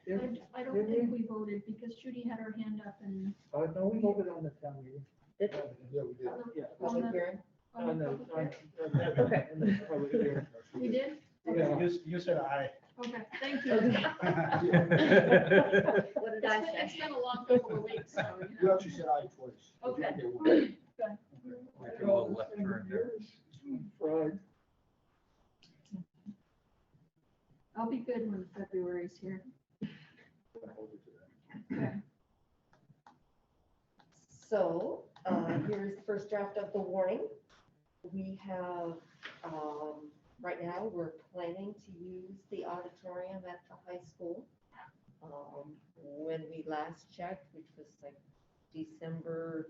didn't. I don't think we voted because Judy had her hand up and. No, we voted on the town meeting. Did Yeah, we did. Yeah. public hearing? On the, public on- Okay. in the public hearing. We did? Yeah. You said aye. Okay, thank you. What did I It's say? been a long couple of weeks, so, you You know. actually said aye twice. Okay. Like a little left turn there. Fried. I'll be good when February's here. Okay. So, here's the first draft of the warning. We have, right now, we're planning to use the auditorium at the high school. When we last checked, which was like December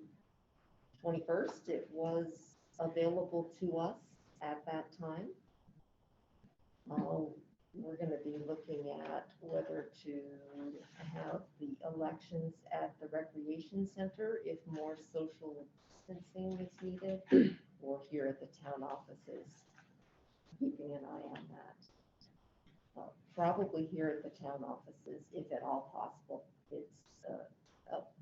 21st, it was available to us at that time. We're gonna be looking at whether to have the elections at the recreation center if more social distancing is needed, or here at the town offices, keeping an eye on that. Probably here at the town offices, if at all possible. It's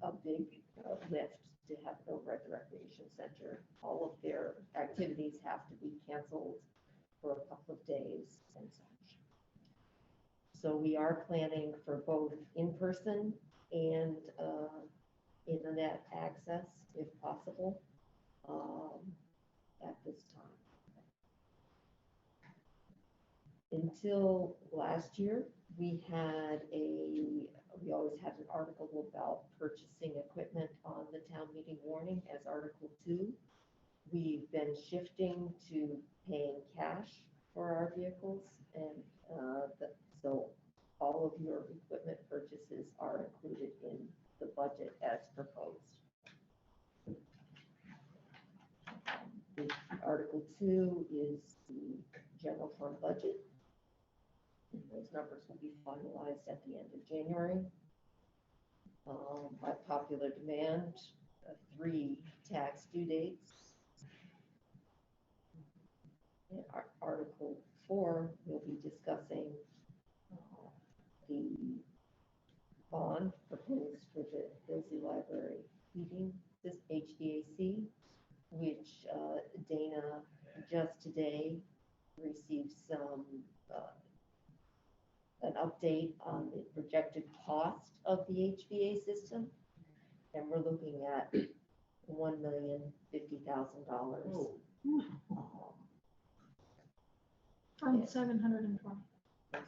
a big lift to have it over at the recreation center. All of their activities have to be canceled for a couple of days and such. So we are planning for both in-person and internet access, if possible, at this time. Until last year, we always had an article about purchasing equipment on the town meeting warning as Article 2. We've been shifting to paying cash for our vehicles, and so all of your equipment purchases are included in the budget as proposed. Article 2 is the general fund budget. And those numbers will be finalized at the end of January. By popular demand, 3 tax due dates. In Article 4, we'll be discussing the bond proposed for the Hillsey Library heating, this HVAC, which Dana just today received some an update on the projected cost of the HVA system, and we're looking at $1,050,000. From 720.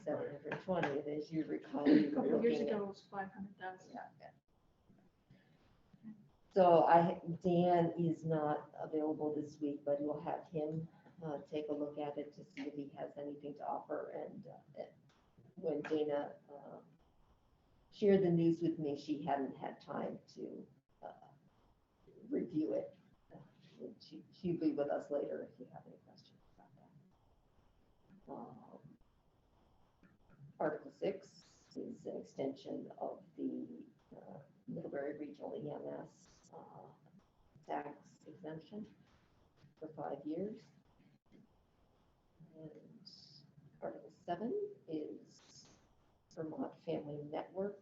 720, and as you recall, we A were couple years looking at. ago, it was 500,000. So Dan is not available this week, but we'll have him take a look at it to see if he has anything to offer. And when Dana shared the news with me, she hadn't had time to review it. She'll be with us later if you have any questions about extension of the Middlebury Regional EMS tax exemption for 5 years. And Article 7 is Vermont Family Network.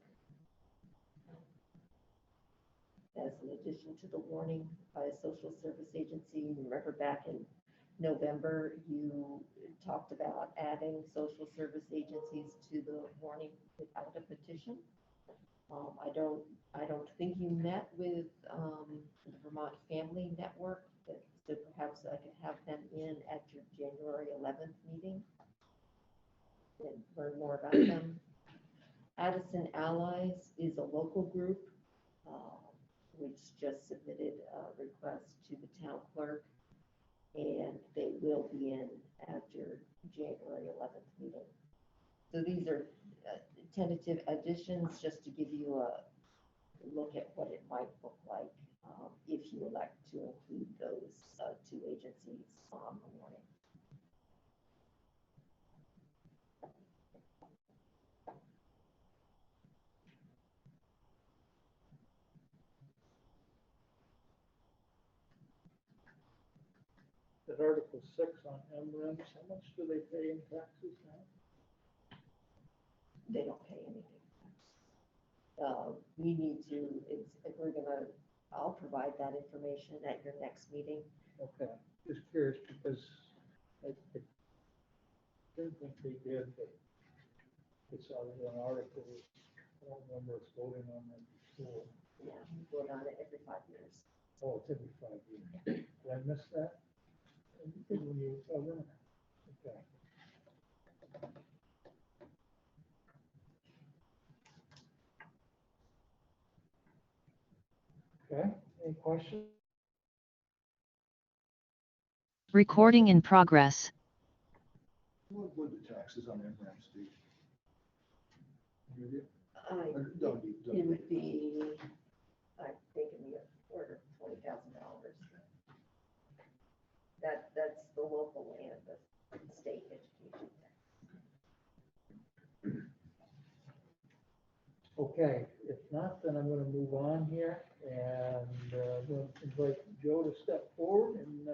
As an addition to the warning by a social service agency. Remember back in November, you talked about adding social service agencies to the warning without a petition. I don't think you met with the Vermont Family Network, so perhaps I could have them in at your January 11th meeting and learn more about them. Addison Allies is a local group which just submitted a request to the town clerk, and they will be in at your January 11th meeting. So these are tentative additions just to give you a look at what it might look like if you elect to include those two agencies on the warning. That Article 6 on MREMs, how much do they pay in taxes now? They don't pay anything. We need to, I'll provide that information at your next meeting. Okay, just curious because I didn't think they did, but it's out of an article. I don't remember us voting on that before. Yeah, we vote on it every 5 years. Oh, it's every 5 years. Did I miss that? When you cover it? Okay. Okay, any questions? Recording in progress. What would the taxes on MREMs be? It would be, I think, in the order of $20,000. That's the local and the state education tax. Okay, if not, then I'm gonna move on here and I'm gonna invite Joe to step forward and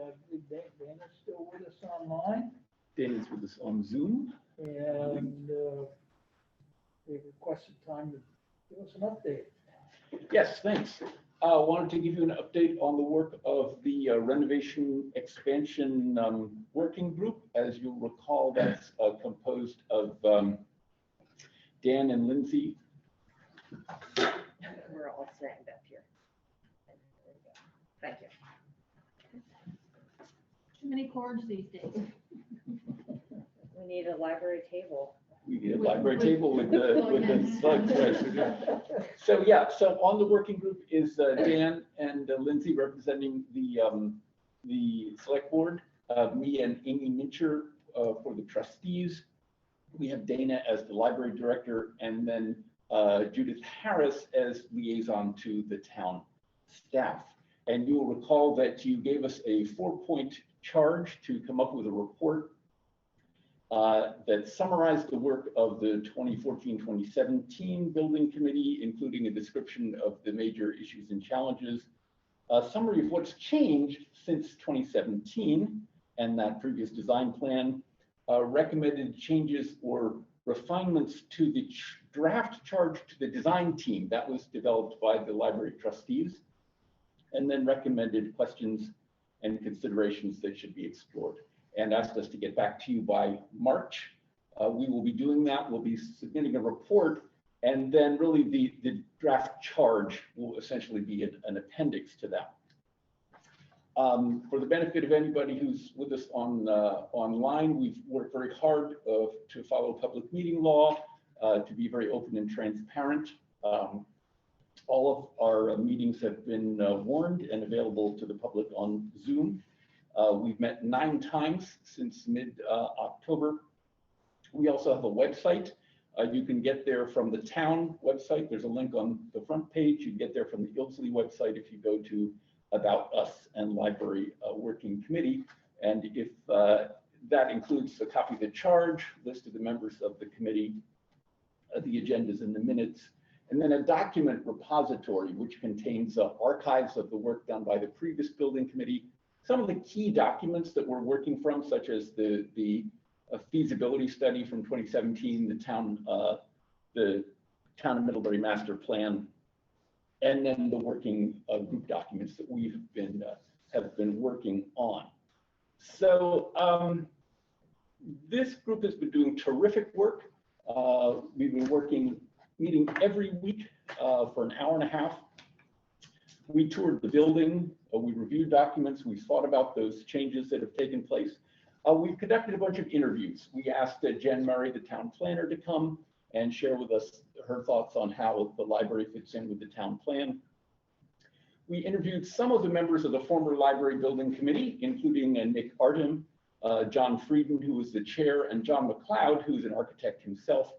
Dana's still with us online. Dana's with us on Zoom. And we requested time to give us an update. Yes, thanks. Wanted to give you an update on the work of the renovation expansion working group. As you'll recall, that's composed of Dan and Lindsay. We're all snagged up here. Thank you. Too many cords these days. We need a library table. We need a library table with the slugs. Right. So yeah, so on the working group is Dan and Lindsay representing the select board, me and Amy Mincher for the trustees. We have Dana as the library director, and then Judith Harris as liaison to the town staff. And you'll recall that you gave us a 4-point charge to come up with a report that summarized the work of the 2014-2017 building committee, including a description of the major issues and challenges, a summary of what's changed since 2017 and that previous design plan, recommended changes or refinements to the draft charge to the design team that was developed by the library trustees, and then recommended questions and considerations that should be explored, and asked us to get back to you by March. We will be doing that. We'll be submitting a report, and then really the draft charge will essentially be an appendix to that. For the benefit of anybody who's with us online, we've worked very hard to follow public meeting law, to be very open and transparent. All of our meetings have been warned and available to the public on Zoom. We've met 9 times since mid-October. We also have a website. You can get there from the town website. There's a link on the front page. You can get there from the Ilsley website if you go to About Us and Library Working Committee. And if that includes a copy of the charge, list of the members of the committee, the agendas and the minutes, and then a document repository, which contains archives of the work done by the previous building committee, some of the key documents that we're working from, such as the feasibility study from 2017, the town of Middlebury master plan, and then the working group documents that we've been have been working on. So this group has been doing terrific work. We've been meeting every week for an hour and a half. We toured the building, we reviewed documents, we thought about those changes that have taken place. We've conducted a bunch of interviews. We asked Jen Murray, the town planner, to come and share with us her thoughts on how the library fits in with the town plan. We interviewed some of the members of the former library building committee, including Nick Artem, John Frieden, who was the chair, and John McLeod, who's an architect himself.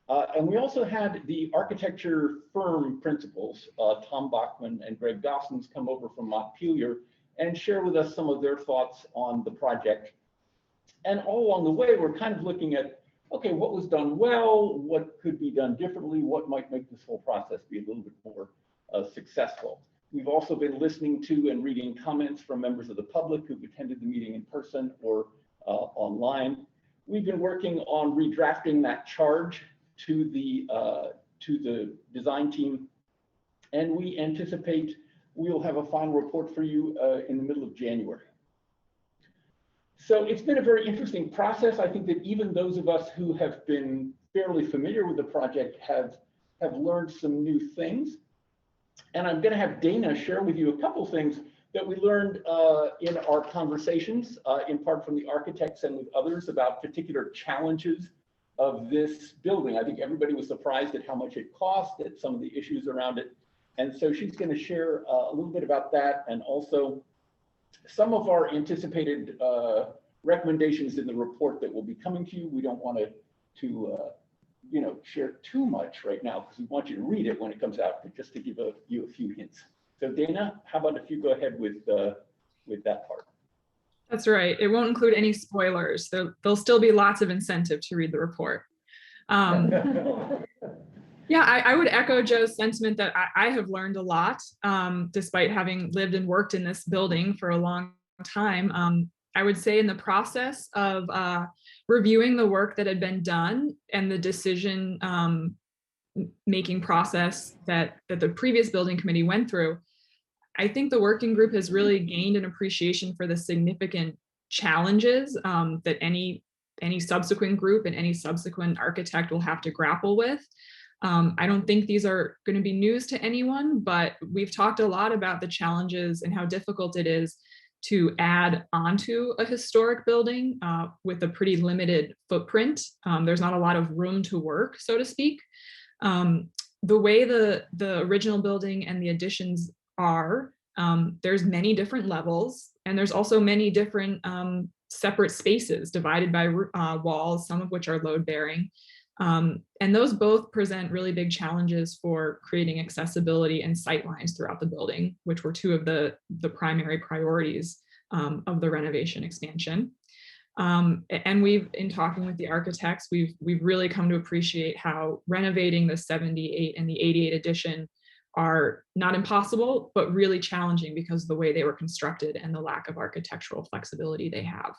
And we also had the architecture firm principals, Tom Bachman and Greg Gossens, come over from Montpelier and share with us some of their thoughts on the project. And all along the way, we're kind of looking at, okay, what was done well, what could be done differently, what might make this whole process be a little bit more successful. We've also been listening to and reading comments from members of the public who've attended the meeting in person or online. We've been working on redrafting that charge to the design team, and we anticipate we'll have a final report for you in the middle of January. So it's been a very interesting process. I think that even those of us who have been fairly familiar with the project have learned some new things. And I'm going to have Dana share with you a couple things that we learned in our conversations, in part from the architects and with others, about particular challenges of this building. I think everybody was surprised at how much it cost, at some of the issues around it. And so she's going to share a little bit about that, and also some of our anticipated recommendations in the report that will be coming to you. We don't want to share too much right now because we want you to read it when it comes out, but just to give you a few hints. So Dana, how about if you go ahead with that part? That's right. It won't include any spoilers. There'll still be lots of incentive to read the report. Yeah, I would echo Joe's sentiment that I have learned a lot, despite having lived and worked in this building for a long time. I would say in the process of reviewing the work that had been done and the decision making process that the previous building committee went through, I think the working group has really gained an appreciation for the significant challenges that any subsequent group and any subsequent architect will have to grapple with. I don't think these are going to be news to anyone, but we've talked a lot about the challenges and how difficult it is to add onto a historic building with a pretty limited footprint. There's not a lot of room to work, so to speak. The way the original building and the additions are, there's many different levels, and there's also many different separate spaces divided by walls, some of which are load bearing. And those both present really big challenges for creating accessibility and sightlines throughout the building, which were two of the primary priorities of the renovation expansion. And we've, in talking with the architects, we've really come to appreciate how renovating the 78 and the 88 addition are not impossible, but really challenging because of the way they were constructed and the lack of architectural flexibility they have.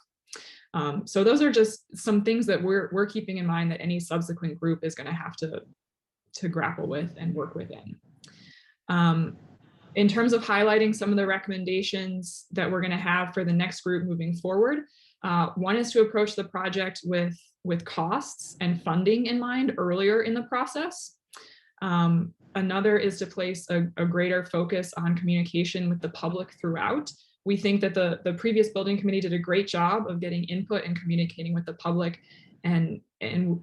So those are just some things that we're keeping in mind that any subsequent group is going to have to grapple with and work within. In terms of highlighting some of the recommendations that we're going to have for the next group moving forward, one is to approach the project with costs and funding in mind earlier in the process. Another is to place a greater focus on communication with the public throughout. We think that the previous building committee did a great job of getting input and communicating with the public, and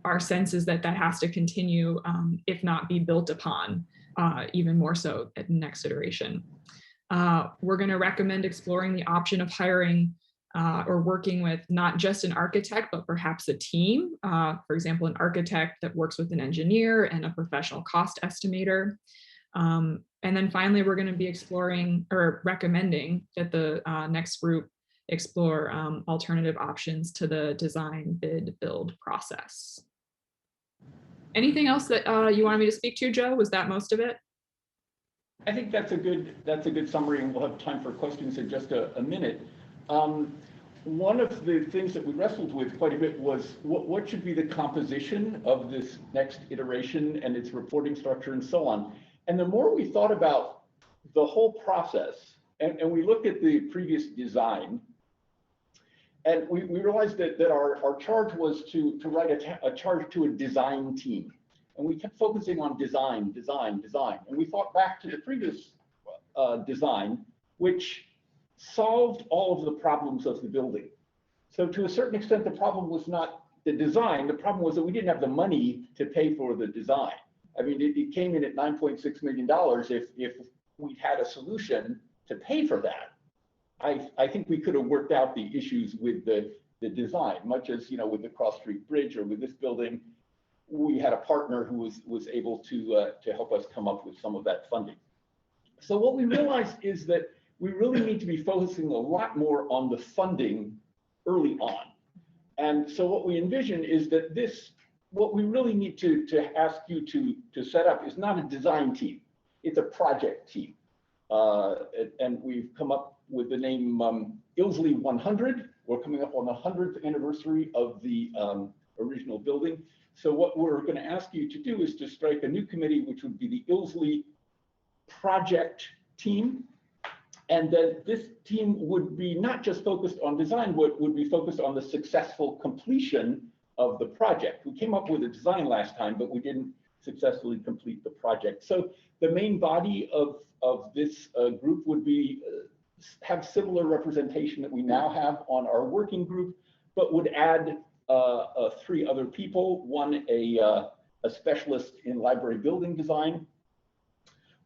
our sense is that has to continue, if not be built upon, even more so at the next iteration. We're going to recommend exploring the option of hiring or working with not just an architect, but perhaps a team. For example, an architect that works with an engineer and a professional cost estimator. And then finally, we're going to be exploring or recommending that the next group explore alternative options to the design, bid, build process. Anything else that you wanted me to speak to, Joe? Was that most of it? I think that's a good summary, and we'll have time for questions in just a minute. One of the things that we wrestled with quite a bit was what should be the composition of this next iteration and its reporting structure and so on. And the more we thought about the whole process, and we looked at the previous design, and we realized that our charge was to write a charge to a design team. And we kept focusing on design. And we thought back to the previous design, which solved all of the problems of the building. So to a certain extent, the problem was not the design. The problem was that we didn't have the money to pay for the design. I mean, it came in at $9.6 million. If we'd had a solution to pay for that, I think we could have worked out the issues with the design, much as, you know, with the Cross Street Bridge or with this building, we had a partner who was able to help us come up with some of that funding. So what we realized is that we really need to be focusing a lot more on the funding early on. And so what we envision is that what we really need to ask you to set up is not a design team, it's a project team. And we've come up with the name Ilsley 100. We're coming up on the 100th anniversary of the original building. So what we're going to ask you to do is to strike a new committee, which would be the Ilsley Project Team. And then this team would be not just focused on design, but would be focused on the successful completion of the project. We came up with a design last time, but we didn't successfully complete the project. So the main body of this group would be have similar representation that we now have on our working group, but would add 3 other people, one a specialist in library building design,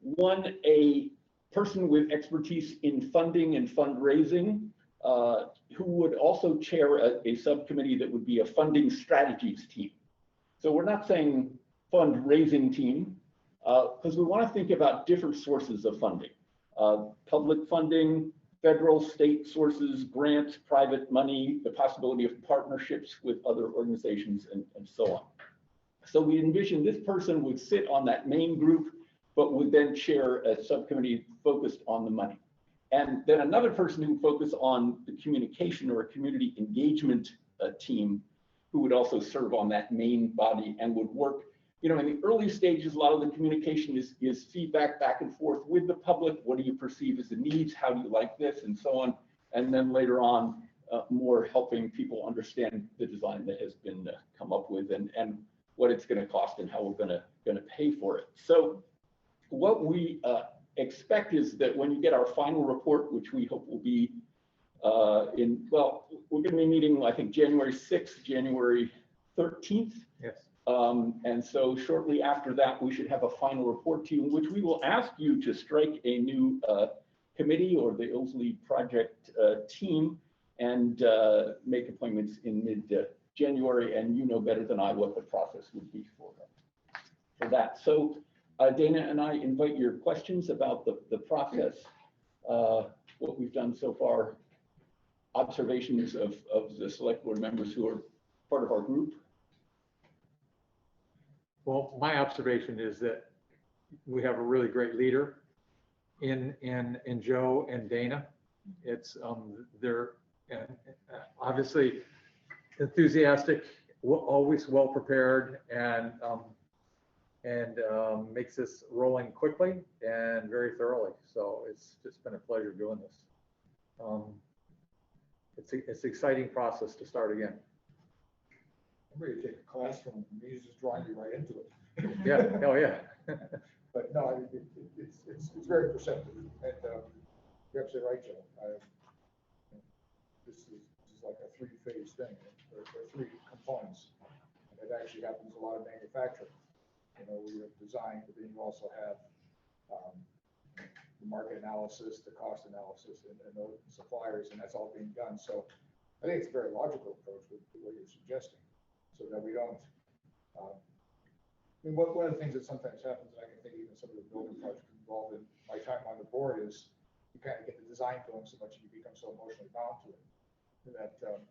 one a person with expertise in funding and fundraising, who would also chair a subcommittee that would be a funding strategies team. So we're not saying fundraising team, because we want to think about different sources of funding. Public funding, federal, state sources, grants, private money, the possibility of partnerships with other organizations, and so on. So we envision this person would sit on that main group, but would then chair a subcommittee focused on the money. And then another person who would focus on the communication or a community engagement team, who would also serve on that main body and would work. You know, in the early stages, a lot of the communication is feedback back and forth with the public. What do you perceive as the needs? How do you like this? And so on. And then later on, more helping people understand the design that has been come up with and what it's going to cost and how we're going to pay for it. So what we expect is that when you get our final report, which we hope will be we're going to be meeting, I think, January 6th, January 13th. Yes. And so shortly after that, we should have a final report to you, in which we will ask you to strike a new committee or the Ilsley project team and make appointments in mid-January. And you know better than I what the process would be for that. So Dana and I invite your questions about the process, what we've done so far, observations of the select board members who are part of our group. Well, my observation is that we have a really great leader in Joe and Dana. It's they're obviously enthusiastic, always well prepared, and makes this rolling quickly and very thoroughly. So it's just been a pleasure doing this. It's an exciting process to start again. I'm ready to take a class from him. He's just drawing me right into it. Yeah. Oh, yeah. But no, it's very perceptive, and you're absolutely right, Joe. This is like a 3-phase thing. There are 3 components, and it actually happens a lot of manufacturing. You know, we have design, but then you also have the market analysis, the cost analysis, and the suppliers, and that's all being done. So I think it's a very logical approach with what you're suggesting, so that we don't. I mean, one of the things that sometimes happens, and I can think even some of the building projects involved in my time on the board, is you kind of get the design going so much and you become so emotionally bound to it that then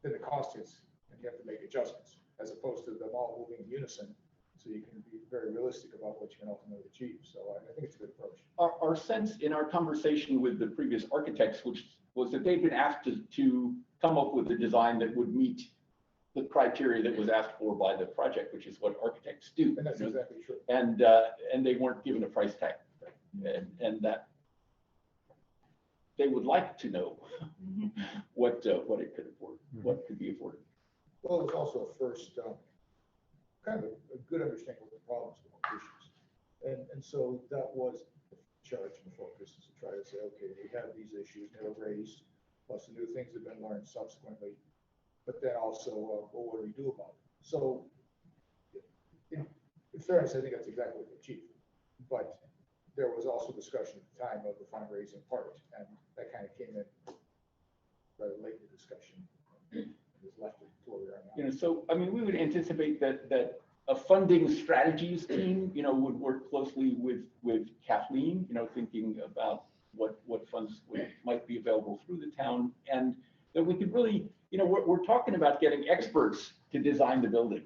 the cost hits and you have to make adjustments. as opposed to them all moving in unison. So you can be very realistic about what you can ultimately achieve. So I think it's a good approach. Our sense in our conversation with the previous architects, which was that they've been asked to come up with a design that would meet the criteria that was asked for by the project, which is what architects do. And that's exactly true. And they weren't given a price tag, and that they would like to know what it could afford, what could be afforded. Well, it was also a first kind of a good understanding of the problems with the issues. And so that was the charge and the focus, is to try to say, okay, we have these issues that are raised, plus the new things that have been learned subsequently, but then also, well, what do we do about it? So in fairness, I think that's exactly what they achieved. But there was also discussion at the time of the fundraising part, and that kind of came in rather late in the discussion. It was left to where we are now. You know, so I mean, we would anticipate that a funding strategies team, you know, would work closely with Kathleen, you know, thinking about what funds might be available through the town, and that we could really, you know, we're talking about getting experts to design the building.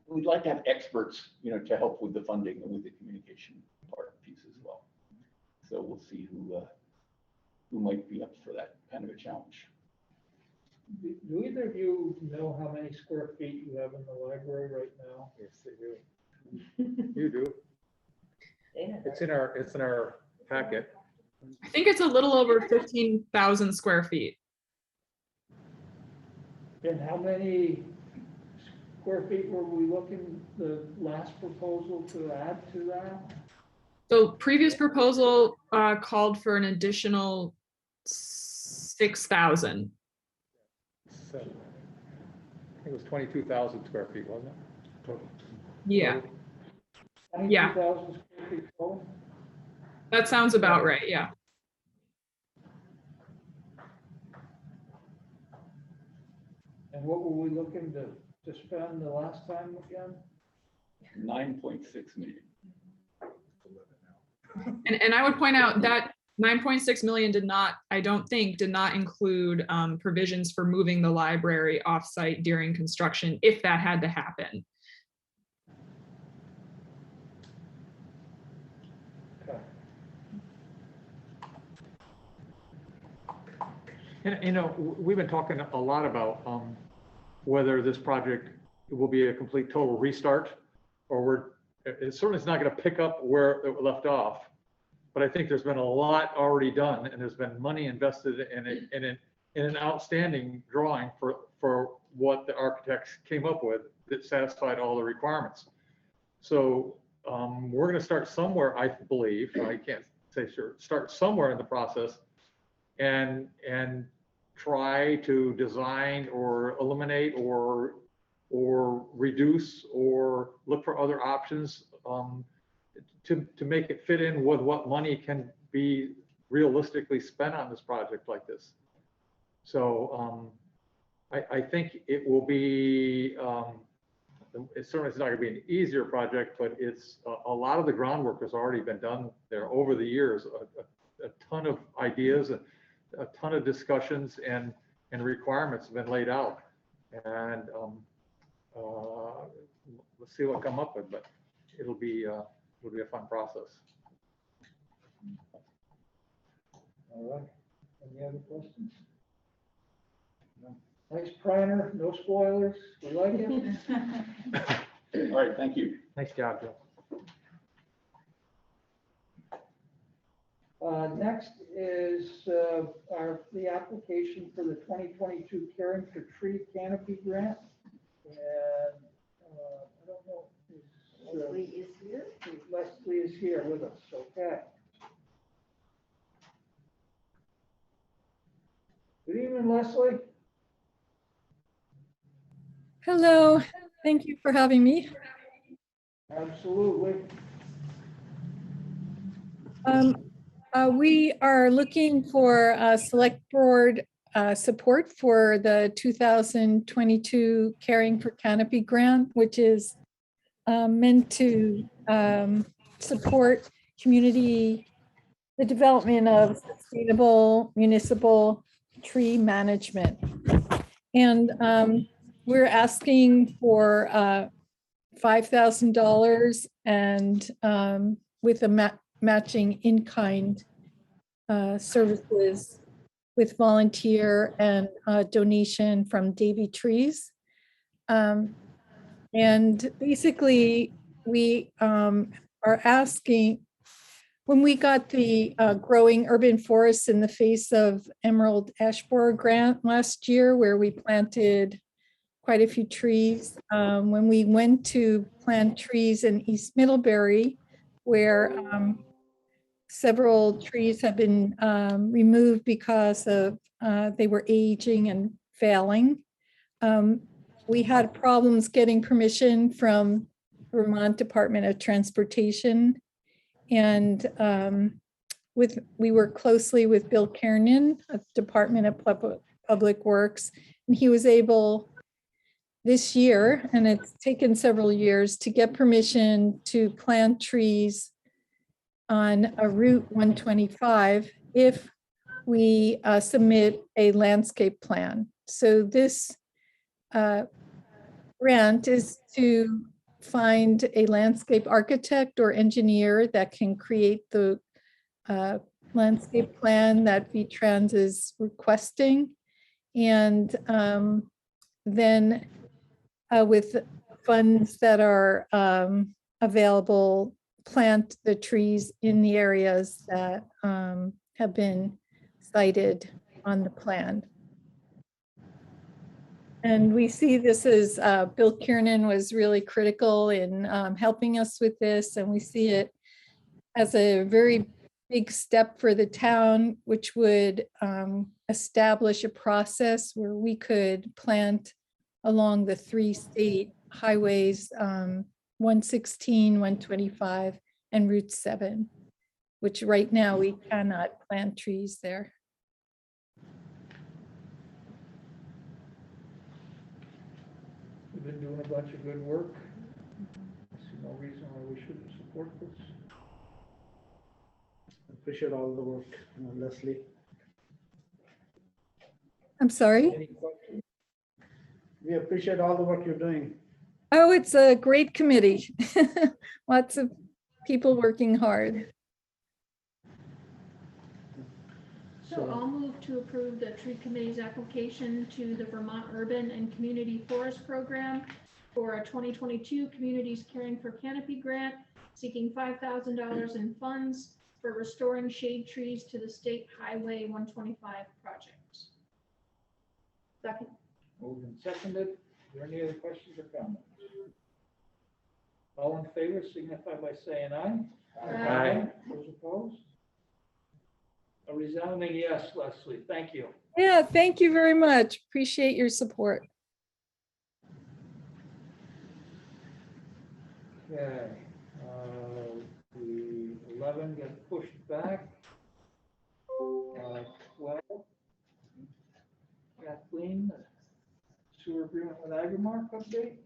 We'd like to have experts, you know, to help with the funding and with the communication part piece as well. So we'll see who might be up for that kind of a challenge. Do either of you know how many square feet you have in the library right now? Yes, they do. You do. Yeah. It's in our packet. I think it's a little over 15,000 square feet. And how many square feet were we looking, the last proposal to add to that? So previous proposal called for an additional 6,000. I think it was 22,000 square feet, wasn't it? Yeah, 22,000 square feet total? that sounds about right. Yeah. And what were we looking to spend the last time again? 9.6 million. And I would point out that 9.6 million did not include provisions for moving the library offsite during construction, if that had to happen. And, you know, we've been talking a lot about whether this project will be a complete total restart, or it certainly is not going to pick up where it left off. But I think there's been a lot already done, and there's been money invested in an outstanding drawing for what the architects came up with that satisfied all the requirements. So we're going to start somewhere, I believe. I can't say sure. Start somewhere in the process, and try to design or eliminate or reduce or look for other options to make it fit in with what money can be realistically spent on this project like this. So I think it will be, it certainly is not going to be an easier project, but it's a lot of the groundwork has already been done there over the years. A ton of ideas, a ton of discussions and requirements have been laid out. And let's see what come up with, but it'll be a fun process. All right, any other questions? No. Nice primer, no spoilers, we like it. All right, thank you. Nice job, Joe. Next is the application for the 2022 Caring for Tree Canopy Grant. And I don't know if Leslie is here. Leslie is here with us, okay. Good evening, Leslie. Hello, thank you for having me. Absolutely. We are looking for select board support for the 2022 Caring for Canopy Grant, which is meant to support the development of sustainable municipal tree management. And we're asking for $5,000 and with a matching in-kind services with volunteer and donation from Davy Trees. And basically, we are asking, when we got the Growing Urban Forests in the Face of Emerald Ash Borer grant last year, where we planted quite a few trees, when we went to plant trees in East Middlebury, where several trees have been removed because of they were aging and failing. We had problems getting permission from Vermont Department of Transportation. And we work closely with Bill Kiernan at Department of Public Works. And he was able this year, and it's taken several years, to get permission to plant trees on a Route 125 if we submit a landscape plan. So this grant is to find a landscape architect or engineer that can create the landscape plan that VTrans is requesting. And then with funds that are available, plant the trees in the areas that have been cited on the plan. And we see this as Bill Kiernan was really critical in helping us with this. And we see it as a very big step for the town, which would establish a process where we could plant along the 3 state highways, 116, 125, and Route 7, which right now we cannot plant trees there. We've been doing a bunch of good work. I see no reason why we shouldn't support this. Appreciate all the work, Leslie. I'm sorry? Any questions? We appreciate all the work you're doing. Oh, it's a great committee. Lots of people working hard. So I'll move to approve the tree committee's application to the Vermont Urban and Community Forest Program for a 2022 Communities Caring for Canopy grant, seeking $5,000 in funds for restoring shade trees to the State Highway 125 project. Second. Moved and seconded. Are there any other questions or comments? All in favor signify by saying aye. Aye. Those opposed? A resounding yes, Leslie. Thank you. Yeah, thank you very much. Appreciate your support. Okay, the 11 got pushed back. 12. Kathleen, sewer agreement with Agrimark update?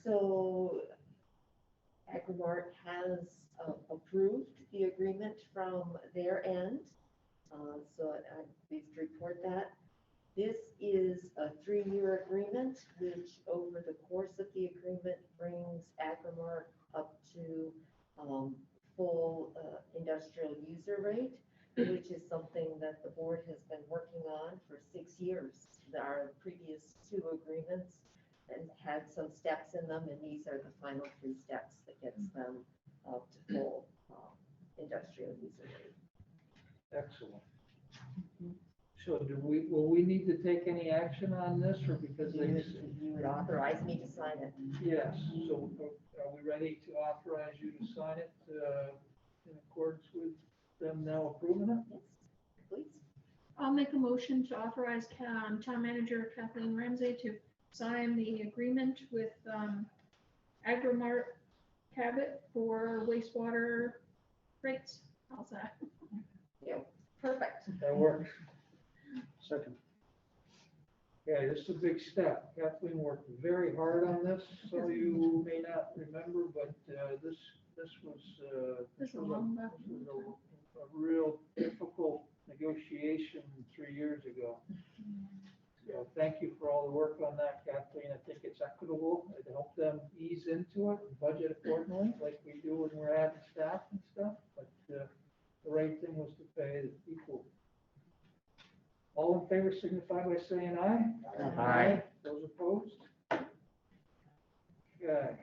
So Agrimark has approved the agreement from their end. So I'm pleased to report that. This is a 3-year agreement, which over the course of the agreement brings Agrimark up to full industrial user rate, which is something that the board has been working on for 6 years. Our previous 2 agreements and had some steps in them, and these are the final 3 steps that gets them up to full industrial user rate. Excellent. So will we need to take any action on this, or because they? You would authorize me to sign it? Yes, so are we ready to authorize you to sign it in accordance with them now approving it? Yes, please. I'll make a motion to authorize Town Manager Kathleen Ramsey to sign the agreement with Agrimark Cabot for wastewater rates. How's that? Yeah, perfect. That works. Second. Yeah, this is a big step. Kathleen worked very hard on this. Some of you may not remember, but this was a real difficult negotiation 3 years ago. So thank you for all the work on that, Kathleen. I think it's equitable. It helped them ease into it and budget accordingly, like we do when we're adding staff and stuff. But the right thing was to pay the people. All in favor signify by saying aye. Aye. Those opposed? Okay,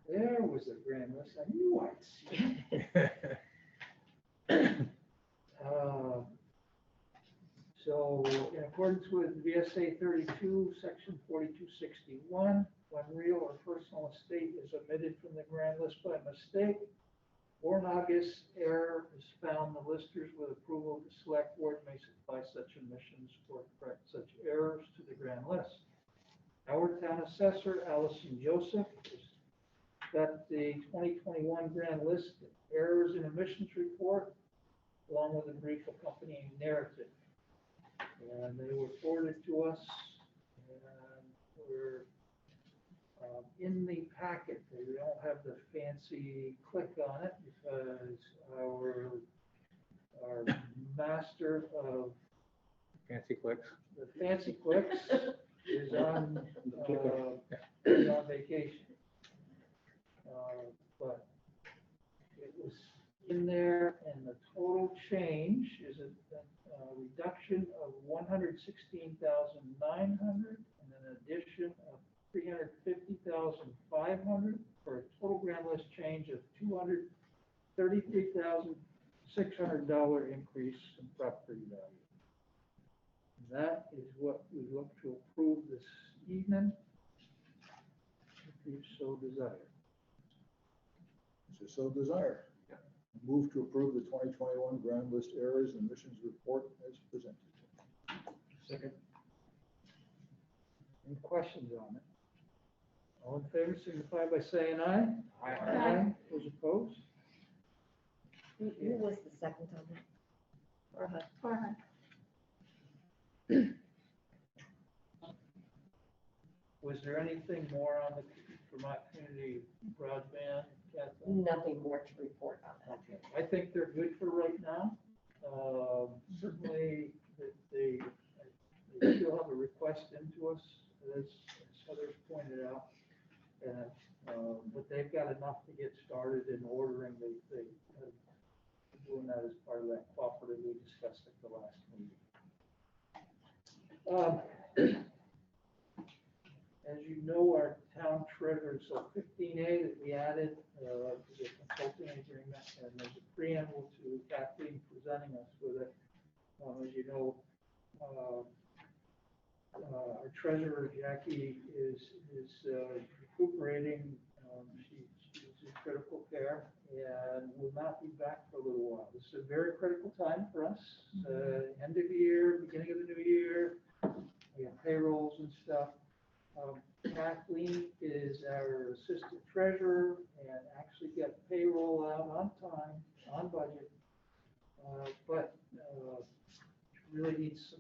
there was a grand list. I knew I'd see it. So in accordance with VSA 32, section 4261, when real or personal estate is omitted from the grand list by mistake or an obvious error is found, the listers with approval of the select board may supply such omissions or correct such errors to the grand list. Our town assessor, Allison Joseph, has got the 2021 grand list errors and omissions report, along with a brief accompanying narrative. And they were forwarded to us, and we're in the packet. They don't have the fancy click on it because our master of Fancy clicks. the fancy clicks is on vacation. But it was in there, and the total change is a reduction of 116,900 and an addition of 350,500 for a total grand list change of $233,600 increase in property value. That is what we look to approve this evening, if you so desire. If you so desire. Move to approve the 2021 grand list errors and omissions report as presented. Second. Any questions on it? All in favor, signify by saying aye. Aye. Those opposed? Who was the second on that? Farhan. Was there anything more on the Vermont Community Broadband, Kathleen? Nothing more to report on that. Okay, I think they're good for right now. Certainly, they still have a request into us, as Heather's pointed out. And, but they've got enough to get started in ordering. They doing that as part of that cooperative we discussed at the last meeting. As you know, our town treasurer, so 15A that we added, is a consulting agreement, and there's a preamble to Kathleen presenting us with it. As you know, our treasurer, Jackie, is recuperating. She's in critical care and will not be back for a little while. This is a very critical time for us. End of year, beginning of the new year, we have payrolls and stuff. Kathleen is our assistant treasurer and actually got payroll out on time, on budget, but she really needs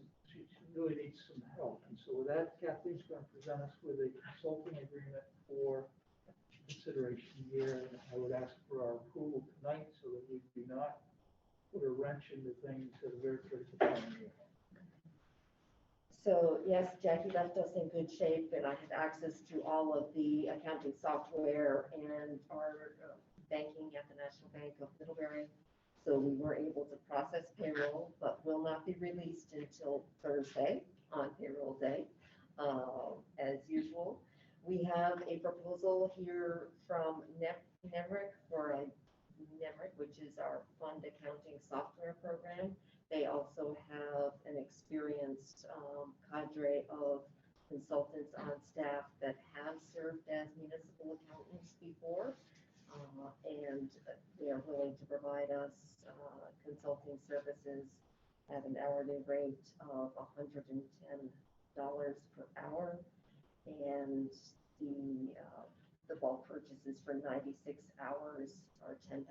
some help. And so with that, Kathleen's going to present us with a consulting agreement for consideration here. And I would ask for our approval tonight so that we do not put a wrench into things at a very critical time of year. So yes, Jackie left us in good shape, and I have access to all of the accounting software and our banking at the National Bank of Middlebury. So we were able to process payroll, but will not be released until Thursday on payroll day. As usual, we have a proposal here from NEMRIC for NEMRIC, which is our fund accounting software program. They also have an experienced cadre of consultants on staff that have served as municipal accountants before, and they are willing to provide us consulting services at an hourly rate of $110 per hour, and the bulk purchases for 96 hours are $10,560.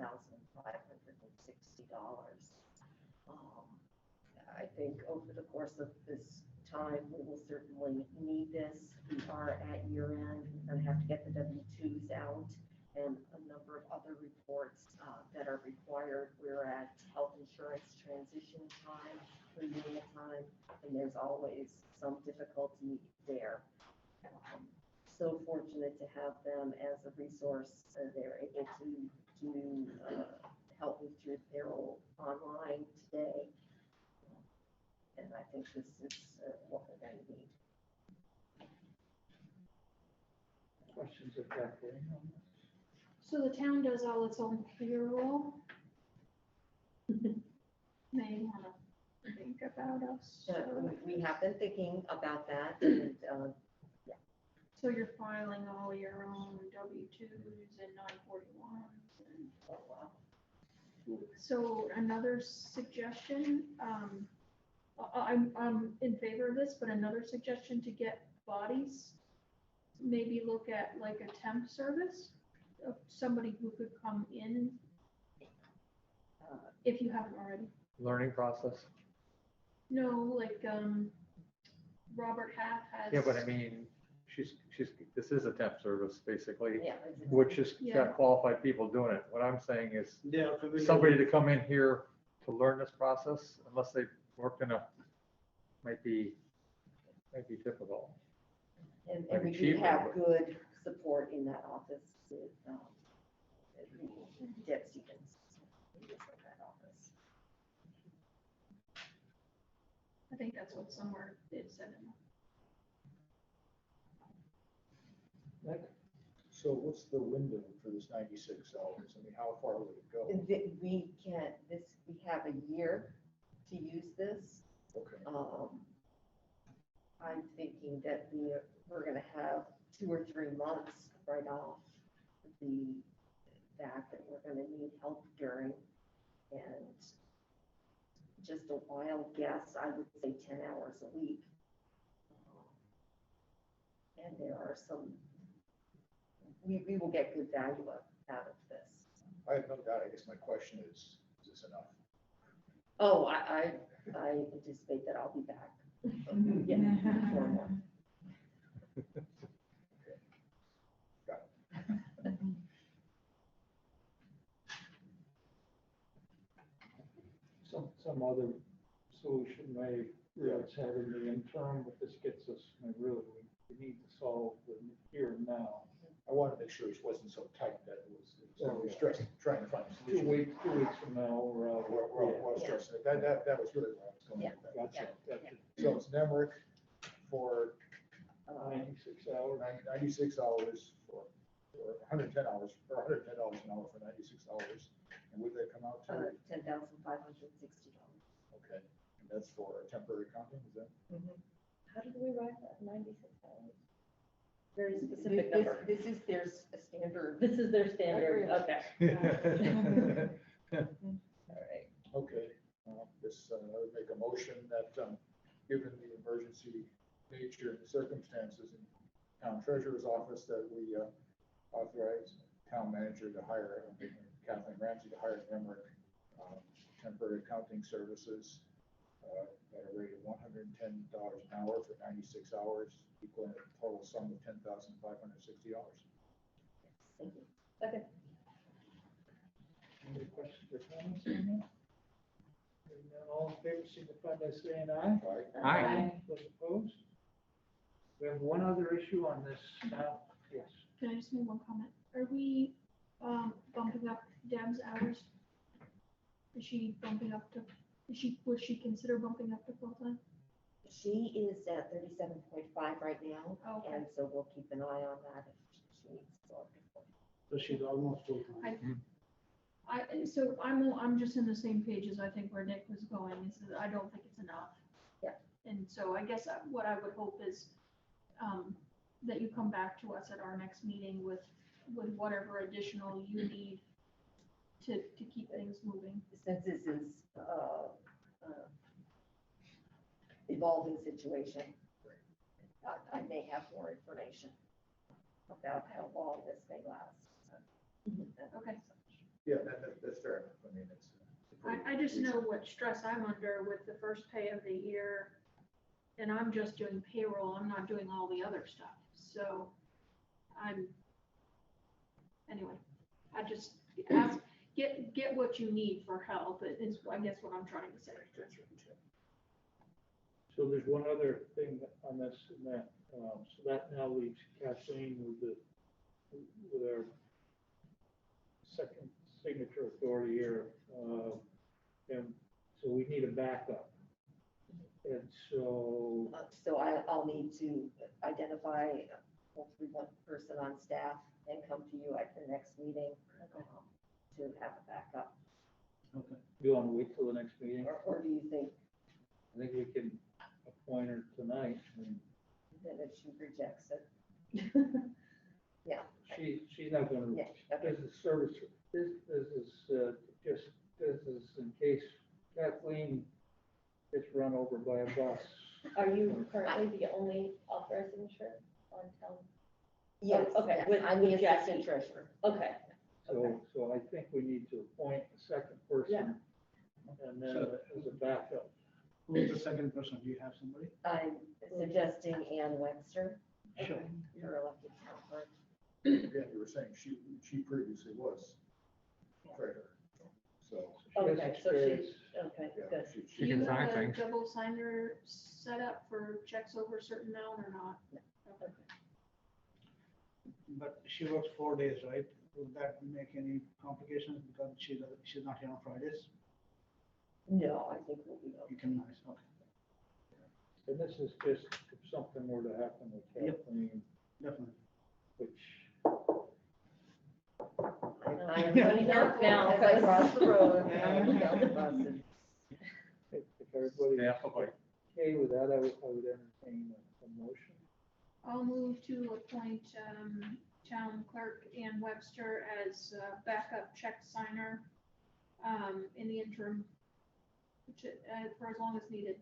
I think over the course of this time, we will certainly need this. We are at year end and have to get the W-2s out and a number of other reports that are required. We're at health insurance transition time, per unit of time, and there's always some difficulty there. So fortunate to have them as a resource. They're able to help me through payroll online today. And I think this is what we're going to need. Questions of Kathleen on this? So the town does all its own payroll. May want to think about us. We have been thinking about that, and yeah. So you're filing all your own W-2s and 941s. And, Oh, wow. so another suggestion, I'm in favor of this, but another suggestion to get bodies, maybe look at like a temp service of somebody who could come in if you haven't already. Learning process. No, like, Robert Half has. Yeah, but I mean, this is a temp service, basically, Yeah, which is Yeah. got qualified people doing it. What I'm saying is They are familiar somebody with- to come in here to learn this process, unless they worked in might be difficult. And Like we a do cheaper, have but- good support in that office with Deb Stevens. who is in that office. I think that's what somewhere it said in Nick? So what's the window for this 96 hours? I mean, how far would it go? And we have a year to use this. Okay. I'm thinking that we're gonna have 2 or 3 months right off the fact that we're gonna need help during. And just a wild guess, I would say 10 hours a week. And there are some, we will get good value out of this. I have no doubt. I guess my question is this enough? Oh, I anticipate that I'll be back. Yeah, for more. Got it. Some other solution may, it's having the interim, but this gets us, really, we need to solve the here and now. I wanted to make sure it wasn't so tight that it was gonna be stressed, trying to find a 2 solution. weeks from now, we're out. We're all stressed. That was really where I was going with that. Gotcha. So it's Nemrick for 96 hours. 96 hours for 110 hours, or $110 an hour for 96 hours. And would they come out to? $10,560. Okay, and that's for temporary counting, is that? How did we write that, 96 hours? Very specific number. This is their standard. This is their standard, okay. All right. Okay, this, I would make a motion that, given the emergency nature and circumstances in town treasurer's office, that we authorize town manager to hire Kathleen Ramsey to hire Nemrick temporary accounting services at a rate of $110 an hour for 96 hours, equaling a total sum of $10,560. Thank you. Okay. Any questions or comments on that? Hearing none, all in favor, signify by saying aye. Aye. Those opposed? We have one other issue on this now. Yes. Can I just make one comment? Are we bumping up Deb's hours? Would she consider bumping up to full-time? She is at 37.5 right now, Okay. and so we'll keep an eye on that if she needs to go up to full. So she's almost full time. So I'm just in the same page as I think where Nick was going, is that I don't think it's enough. Yeah. And so I guess what I would hope is that you come back to us at our next meeting with whatever additional you need to keep things moving. Since this is evolving situation, I may have more information about how long this may last. Okay. Yeah, that's fair enough. I mean, it's. I just know what stress I'm under with the first pay of the year, and I'm just doing payroll, I'm not doing all the other stuff, so anyway, I just get what you need for help, is I guess what I'm trying to say. So there's one other thing on this, and that, so that now leaves Kathleen with our second signature authority here. And so we need a backup. And so, So I'll need to identify hopefully one person on staff and come to you at the next meeting to have a backup. Okay. you want to wait till the next meeting? Or do you think I think we can appoint her tonight. And that if she rejects it? Yeah. she's not gonna, Yeah, okay. this is service, this is just, this is in case Kathleen gets run over by a bus. Are you currently the only authorized signature on town? Yes, okay, yes, with- I'm the with Jackie. assistant treasurer. Okay. So I think we need to appoint a second person. And then as a backup. Who is the second person? Do you have somebody? I'm suggesting Ann Webster. Sure. Her elected town clerk. Again, you were saying she previously was treasurer, so. Okay, so she, okay, yeah, good. She Do can you sign have a things. double signer set up for checks over a certain amount or not? Okay. But she works 4 days, right? Would that make any complications because she's not here on Fridays? No, I think we'll be You okay. can, nice, okay. And this is just if something were to happen with Yep. Kathleen, Definitely. which. I am running out now as I cross the road. If everybody's Yeah, okay. okay with that, I would entertain a motion. I'll move to appoint town clerk Ann Webster as backup check signer in the interim, which, for as long as needed.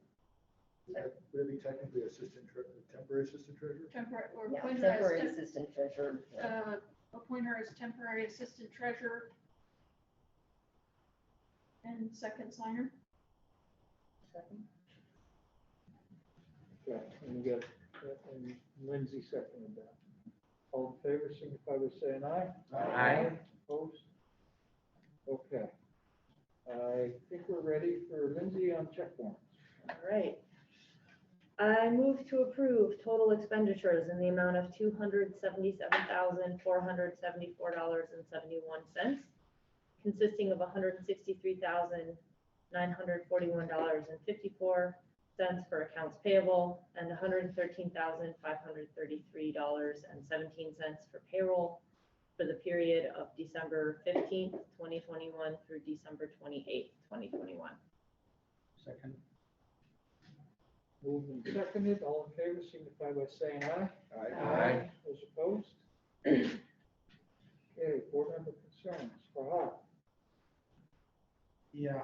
Would it be technically temporary assistant treasurer? Temporary, or Yeah, appoint her as temporary assistant treasurer. appoint her as temporary assistant treasurer. And second signer. Second. Okay, and we got, and Lindsay seconded that. All in favor, signify by saying aye. Aye. Opposed? Okay. I think we're ready for Lindsay on check warrants. All right. I move to approve total expenditures in the amount of $277,474.71, consisting of $163,941.54 for accounts payable and $113,533.17 for payroll for the period of December 15th, 2021 through December 28th, 2021. Second. Moved and seconded, all in favor, signify by saying aye. Aye. Those opposed? Okay, board member concerns, Farhad. Yeah,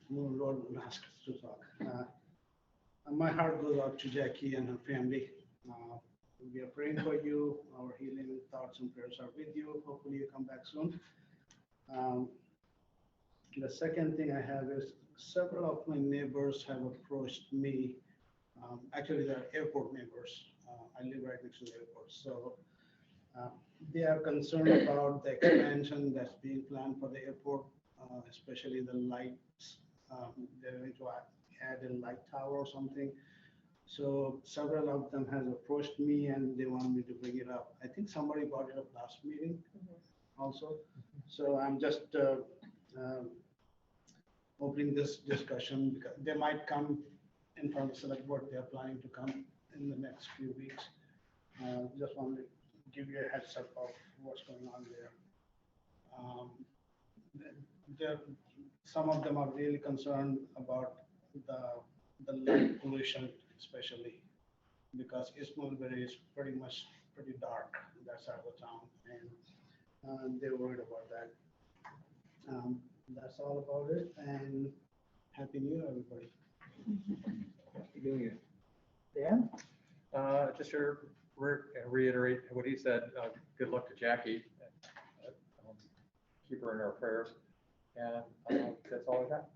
Lord will ask us to talk. My heart goes out to Jackie and her family. We are praying for you. Our healing thoughts and prayers are with you. Hopefully you come back soon. The second thing I have is several of my neighbors have approached me. Actually, they're airport neighbors. I live right next to the airport. So they are concerned about the expansion that's being planned for the airport, especially the lights. They're going to add a light tower or something. So several of them has approached me and they want me to bring it up. I think somebody brought it up last meeting also. So I'm just opening this discussion because they might come in front of the select board. They're planning to come in the next few weeks. Just wanted to give you a heads up of what's going on there. Some of them are really concerned about the light pollution, especially because East Middlebury is pretty dark on that side of the town, and they're worried about that. That's all about it, and Happy New Year, everybody. Happy New Year. Dan? Just to reiterate what he said, good luck to Jackie. Keep her in our prayers. And that's all I got.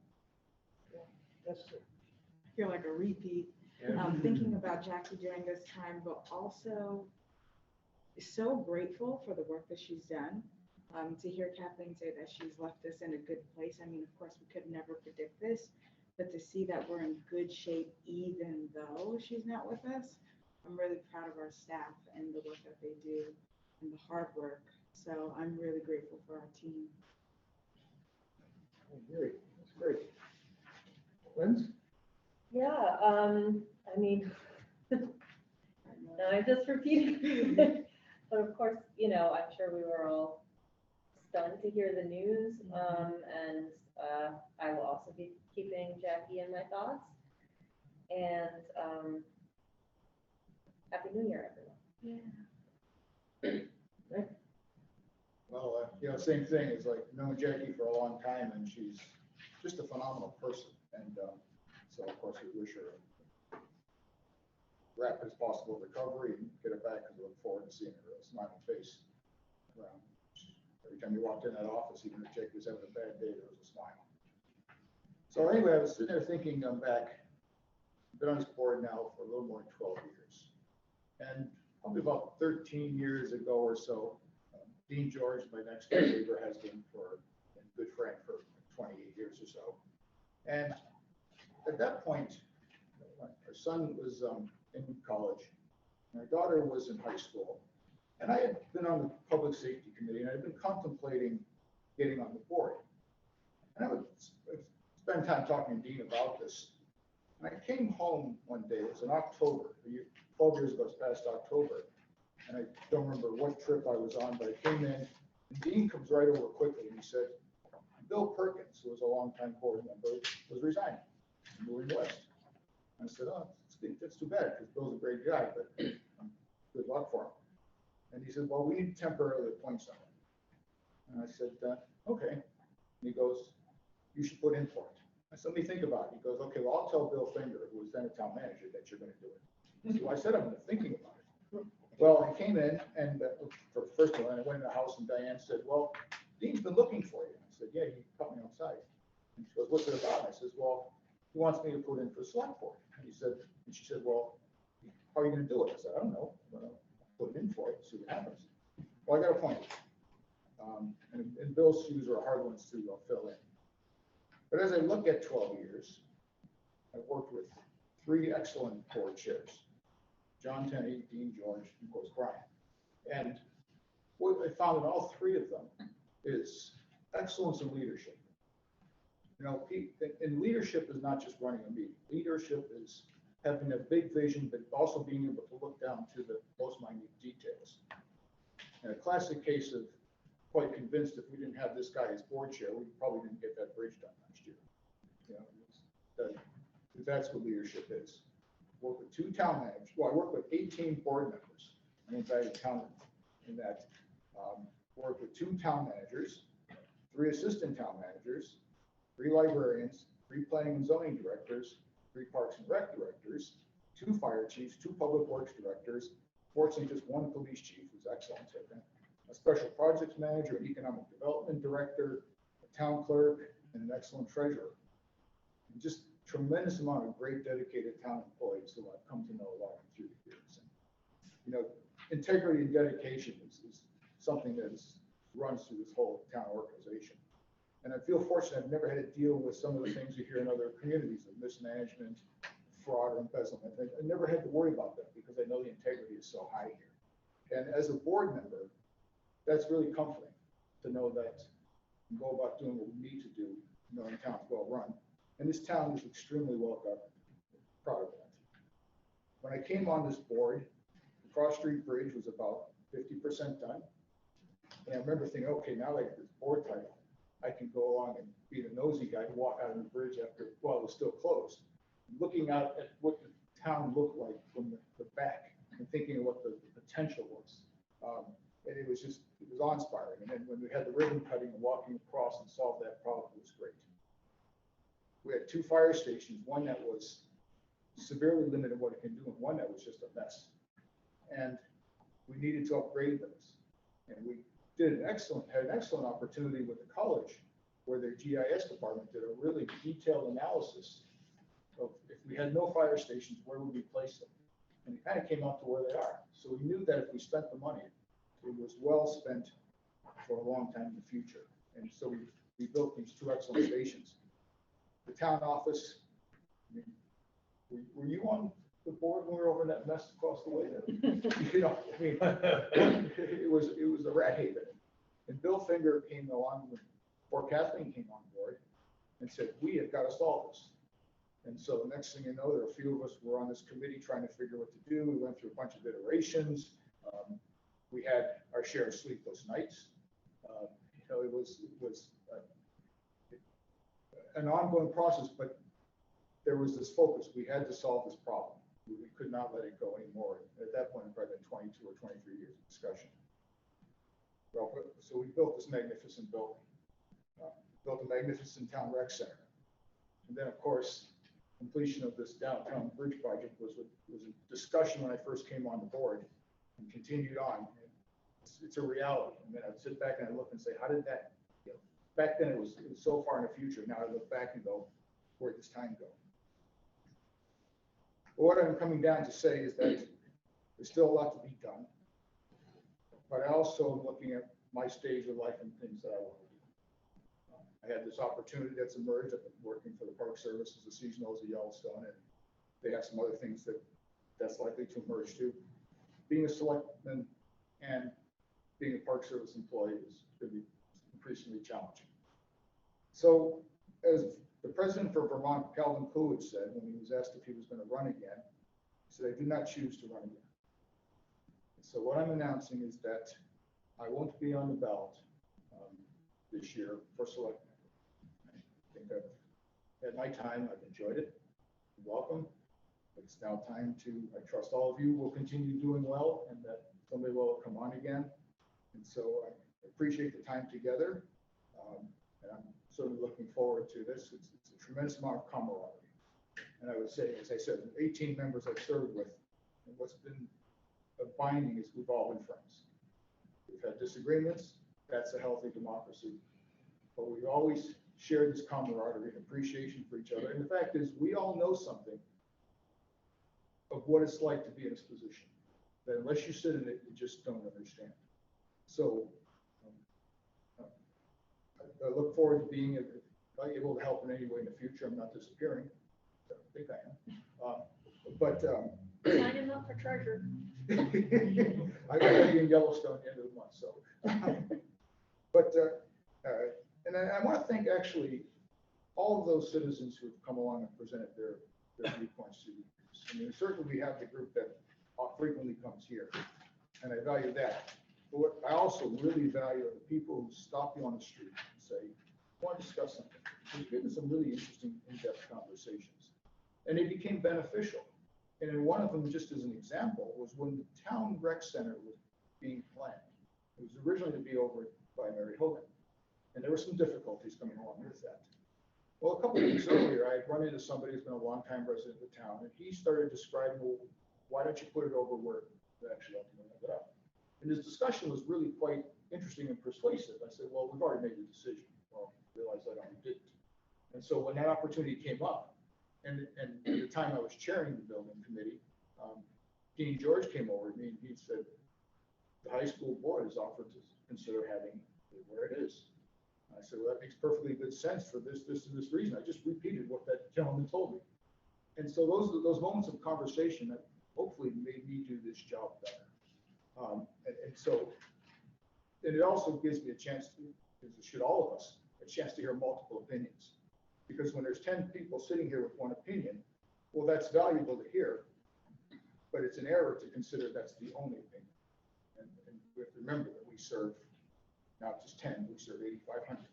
Yes, sir. I feel like a repeat. Yeah. Thinking about Jackie during this time, but also so grateful for the work that she's done. To hear Kathleen say that she's left us in a good place. I mean, of course, we could never predict this, but to see that we're in good shape even though she's not with us, I'm really proud of our staff and the work that they do and the hard work. So I'm really grateful for our team. Great, that's great. Linz? Yeah, I mean, now I'm just repeating. But of course, you know, I'm sure we were all stunned to hear the news. And I will also be keeping Jackie in my thoughts. And Happy New Year, everyone. Yeah. Well, you know, same thing, it's like known Jackie for a long time and she's just a phenomenal person. And so of course we wish her a rapid as possible recovery and get her back because we look forward to seeing her smiling face. Every time you walked in that office, even if Jackie was having a bad day, there was a smile. So anyway, I was sitting there thinking, I'm back, been on this board now for a little more than 12 years. And probably about 13 years ago or so, Dean George, my next door neighbor, has been for a good friend for 28 years or so. And at that point, our son was in college, my daughter was in high school, and I had been on the public safety committee, and I'd been contemplating getting on the board. And I would spend time talking to Dean about this. And I came home one day, it was in October, 12 years ago, it's past October. And I don't remember what trip I was on, but I came in, and Dean comes right over quickly, and he said, Bill Perkins, who was a longtime board member, was resigning, moving west. And I said, oh, that's too bad, because Bill's a great guy, but good luck for him. And he said, well, we need to temporarily appoint someone. And I said, okay. And he goes, you should put in for it. I said, let me think about it. He goes, okay, well, I'll tell Bill Finger, who was then a town manager, that you're going to do it. So I said, I've been thinking about it. Well, I came in, and first of all, I went in the house, and Diane said, well, Dean's been looking for you. I said, yeah, he caught me outside. And she goes, what's it about? And I said, well, he wants me to put in for the select board. And she said, well, how are you going to do it? I said, I don't know. Put it in for it, see what happens. Well, I got appointed. And Bill's shoes are hard ones to fill in. But as I look at 12 years, I've worked with 3 excellent board chairs, John Tenney, Dean George, and of course Brian. And what I found in all 3 of them is excellence in leadership. You know, and leadership is not just running a meeting. Leadership is having a big vision, but also being able to look down to the most minute details. And a classic case of quite convinced if we didn't have this guy as board chair, we probably didn't get that bridge done last year. You know, that's what leadership is. Work with 2 town managers. Well, I work with 18 board members. I'm invited town in that. Work with 2 town managers, 3 assistant town managers, 3 librarians, 3 planning and zoning directors, 3 parks and rec directors, 2 fire chiefs, 2 public works directors, fortunately just 1 police chief who's excellent, a special projects manager, an economic development director, a town clerk, and an excellent treasurer. And just tremendous amount of great dedicated town employees who I've come to know a lot through the years. And, you know, integrity and dedication is something that runs through this whole town organization. And I feel fortunate I've never had to deal with some of the things you hear in other communities of mismanagement, fraud, or embezzlement. I never had to worry about that because I know the integrity is so high here. And as a board member, that's really comforting to know that we go about doing what we need to do, knowing the town's well run. And this town is extremely well governed. I'm proud of that. When I came on this board, the Cross Street Bridge was about 50% done. And I remember thinking, okay, now I get this board title, I can go along and be the nosy guy and walk out of the bridge while it was still closed. Looking out at what the town looked like from the back and thinking of what the potential was. And it was awe-inspiring. And then when we had the ribbon cutting and walking across and solve that problem, it was great. We had 2 fire stations, one that was severely limited in what it can do, and one that was just a mess. And we needed to upgrade those. And we had an excellent opportunity with the college, where their GIS department did a really detailed analysis of if we had no fire stations, where would we place them? And it kind of came out to where they are. So we knew that if we spent the money, it was well spent for a long time in the future. And so we built these 2 excellent stations. The town office Were you on the board when we were over in that mess across the way there? You know, I mean, it was a rat haven. And Bill Finger came along before Kathleen came on board and said, we have got to solve this. And so the next thing you know, there are a few of us were on this committee trying to figure what to do. We went through a bunch of iterations. We had our share of sleepless nights. You know, it was an ongoing process, but there was this focus. We had to solve this problem. We could not let it go anymore. At that point, it had been 22 or 23 years of discussion. Well, so we built this magnificent building, built a magnificent town rec center. And then, of course, completion of this downtown bridge project was a discussion when I first came on the board and continued on. And it's a reality. And then I'd sit back and I look and say, how did that, you know, back then it was so far in the future. Now I look back and go, where did this time go? But what I'm coming down to say is that there's still a lot to be done. But I also am looking at my stage of life and things that I want to do. I had this opportunity that's emerged. I've been working for the Park Service as a seasonal as a Yellowstone, and they have some other things that's likely to emerge too. Being a selectman and being a Park Service employee is going to be increasingly challenging. So, as the president for Vermont, Calvin Coolidge, said when he was asked if he was going to run again, he said, "I did not choose to run again." So what I'm announcing is that I won't be on the ballot this year for selectman. I think I've had my time. I've enjoyed it. You're welcome. But it's now time to, I trust all of you will continue doing well and that somebody will come on again. And so I appreciate the time together. And I'm certainly looking forward to this. It's a tremendous amount of camaraderie. And I would say, as I said, 18 members I've served with, and what's been binding is we've all been friends. We've had disagreements. That's a healthy democracy. But we've always shared this camaraderie and appreciation for each other. And the fact is, we all know something of what it's like to be in this position. That unless you sit in it, you just don't understand. So I look forward to being able to help in any way in the future. I'm not disappearing. I don't think I am. Sign him up for treasurer. I got to be in Yellowstone at the end of the month, so. And I want to thank actually all of those citizens who have come along and presented their viewpoints to you. I mean, certainly we have the group that frequently comes here, and I value that. But what I also really value are the people who stop you on the street and say, "I want to discuss something." We've given some really interesting in-depth conversations, and they became beneficial. And in one of them, just as an example, was when the town rec center was being planned. It was originally to be over by Mary Hogan, and there were some difficulties coming along with that. Well, a couple of weeks earlier, I had run into somebody who's been a longtime resident of the town, and he started describing, well, why don't you put it over where it actually ultimately ended up? And his discussion was really quite interesting and persuasive. I said, well, we've already made the decision. Well, I realized I didn't. And so when that opportunity came up, and at the time I was chairing the building committee, Dean George came over to me and he said, the high school board has offered to consider having it where it is. I said, well, that makes perfectly good sense for this reason. I just repeated what that gentleman told me. And so those moments of conversation that hopefully made me do this job better. And it also gives me a chance to, as it should all of us, a chance to hear multiple opinions. Because when there's 10 people sitting here with one opinion, well, that's valuable to hear, but it's an error to consider that's the only opinion. And we have to remember that we serve not just 10, we serve 8,500.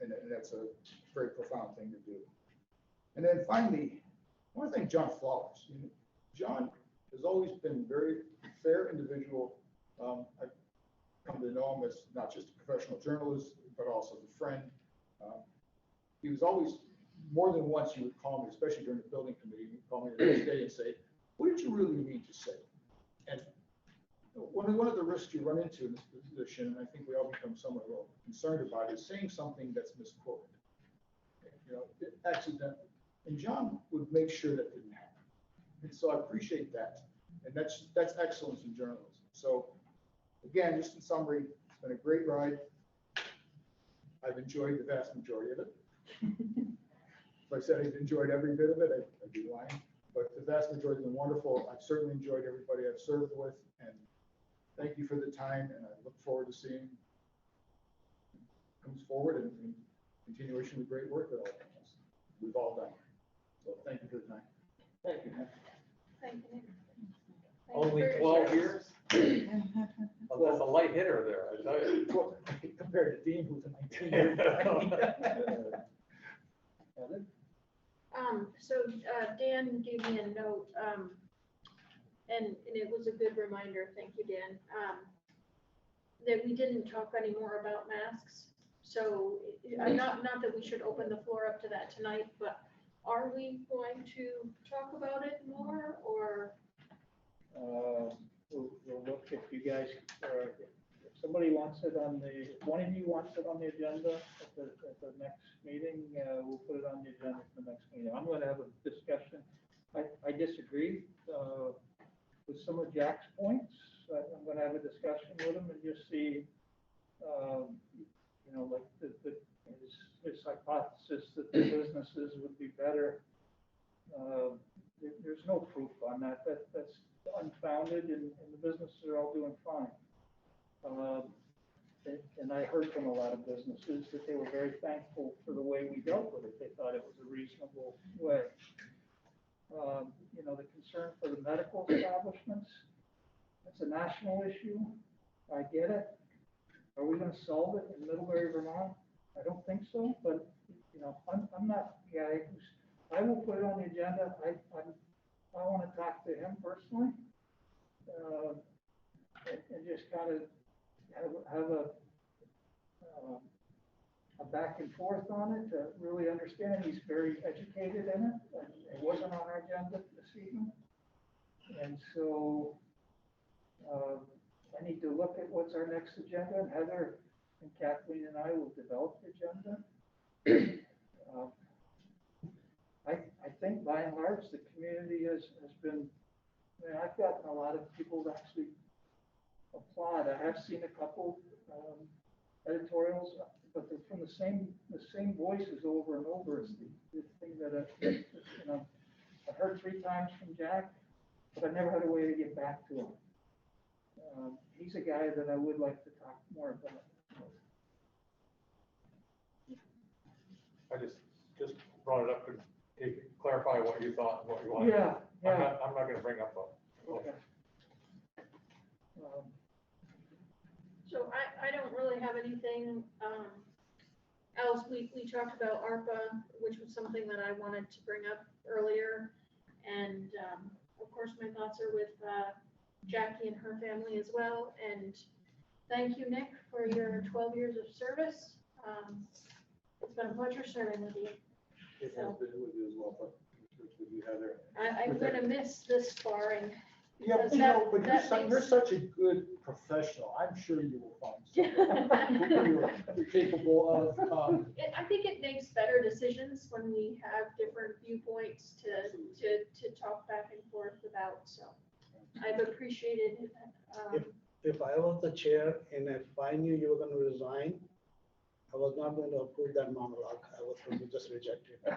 And that's a very profound thing to do. And then finally, I want to thank John Flowers. You know, John has always been a very fair individual. I've come to know him as not just a professional journalist, but also as a friend. He was always, more than once, he would call me, especially during the building committee, he'd call me the next day and say, what did you really mean to say? And one of the risks you run into in this position, and I think we all become somewhat concerned about, is saying something that's misquoted, you know, accidentally. And John would make sure that didn't happen. And so I appreciate that. And that's excellence in journalism. So again, just in summary, it's been a great ride. I've enjoyed the vast majority of it. if I said I enjoyed every bit of it, I'd be lying. But the vast majority have been wonderful. I've certainly enjoyed everybody I've served with, and thank you for the time, and I look forward to seeing comes forward and continuation of the great work that we've all done. So thank you for the time. Thank you. Thank you. Thank you Only for your 12 service. years? Well, that's a light hitter there, I tell you. Compared to Dean, who's a 19-year. So Dan gave me a note, and it was a good reminder, thank you, Dan, that we didn't talk anymore about masks. So not that we should open the floor up to that tonight, but are we going to talk about it more, or? We'll look if you guys, if somebody wants it on the, if one of you wants it on the agenda at the next meeting, we'll put it on the agenda for the next meeting. I'm gonna have a discussion. I disagree with some of Jack's points. I'm gonna have a discussion with him and just see, you know, like his hypothesis that the businesses would be better. There's no proof on that. That's unfounded, and the businesses are all doing fine. And I heard from a lot of businesses that they were very thankful for the way we dealt with it. They thought it was a reasonable way. You know, the concern for the medical establishments, that's a national issue. I get it. Are we going to solve it in Middlebury, Vermont? I don't think so, but you know, I'm not the guy who's, I will put it on the agenda. I want to talk to him personally, and just kind of have a back and forth on it to really understand. He's very educated in it. It wasn't on our agenda this evening, and so I need to look at what's our next agenda. And Heather and Kathleen and I will develop the agenda. I think by and large, the community has been, I mean, I've gotten a lot of people to actually applaud. I have seen a couple editorials, but they're from the same voices over and over. It's the thing that you know, I've heard 3 times from Jack, but I never had a way to get back to him. He's a guy that I would like to talk more about. I just brought it up to clarify what you thought and what you wanted. Yeah, yeah. I'm not gonna bring up a. Okay. So I don't really have anything else. We talked about ARPA, which was something that I wanted to bring up earlier. And of course, my thoughts are with Jackie and her family as well. And thank you, Nick, for your 12 years of service. It's been a pleasure serving with you. It has been with you as well, but with you, Heather. I'm gonna miss this sparring. Yeah, but because you know, but that you're makes- such a good professional. I'm sure you will find someone you're capable of. I think it makes better decisions when we have different viewpoints to talk back and forth about, so I've appreciated it. If I was the chair and if I knew you were going to resign, I was not going to approve that monologue. I was going to just reject it. I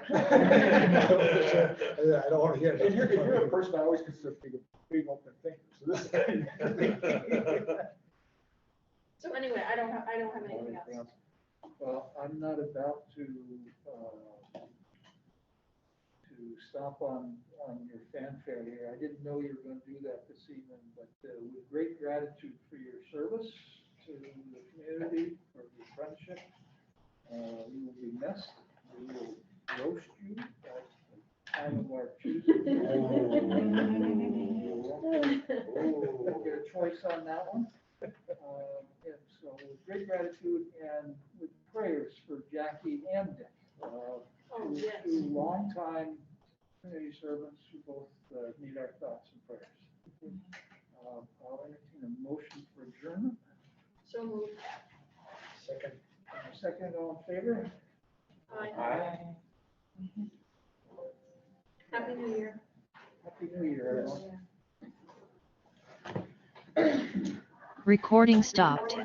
don't want to hear that. And you're a person I always consider being open thinker. So this. So anyway, I don't have anything else. Well, I'm not about to stomp on your fanfare here. I didn't know you were going to do that this evening, but with great gratitude for your service to the community, for your friendship. You will be missed. We will roast you at the time of our choosing. We'll get a choice on that one. And so with great gratitude and with prayers for Jackie and Dick. Two longtime community servants who both need our thoughts and prayers. I'll entertain a motion for adjournment. So moved. Second. Second, all in favor? Aye. Happy New Year. Happy New Year, everyone. Recording stopped.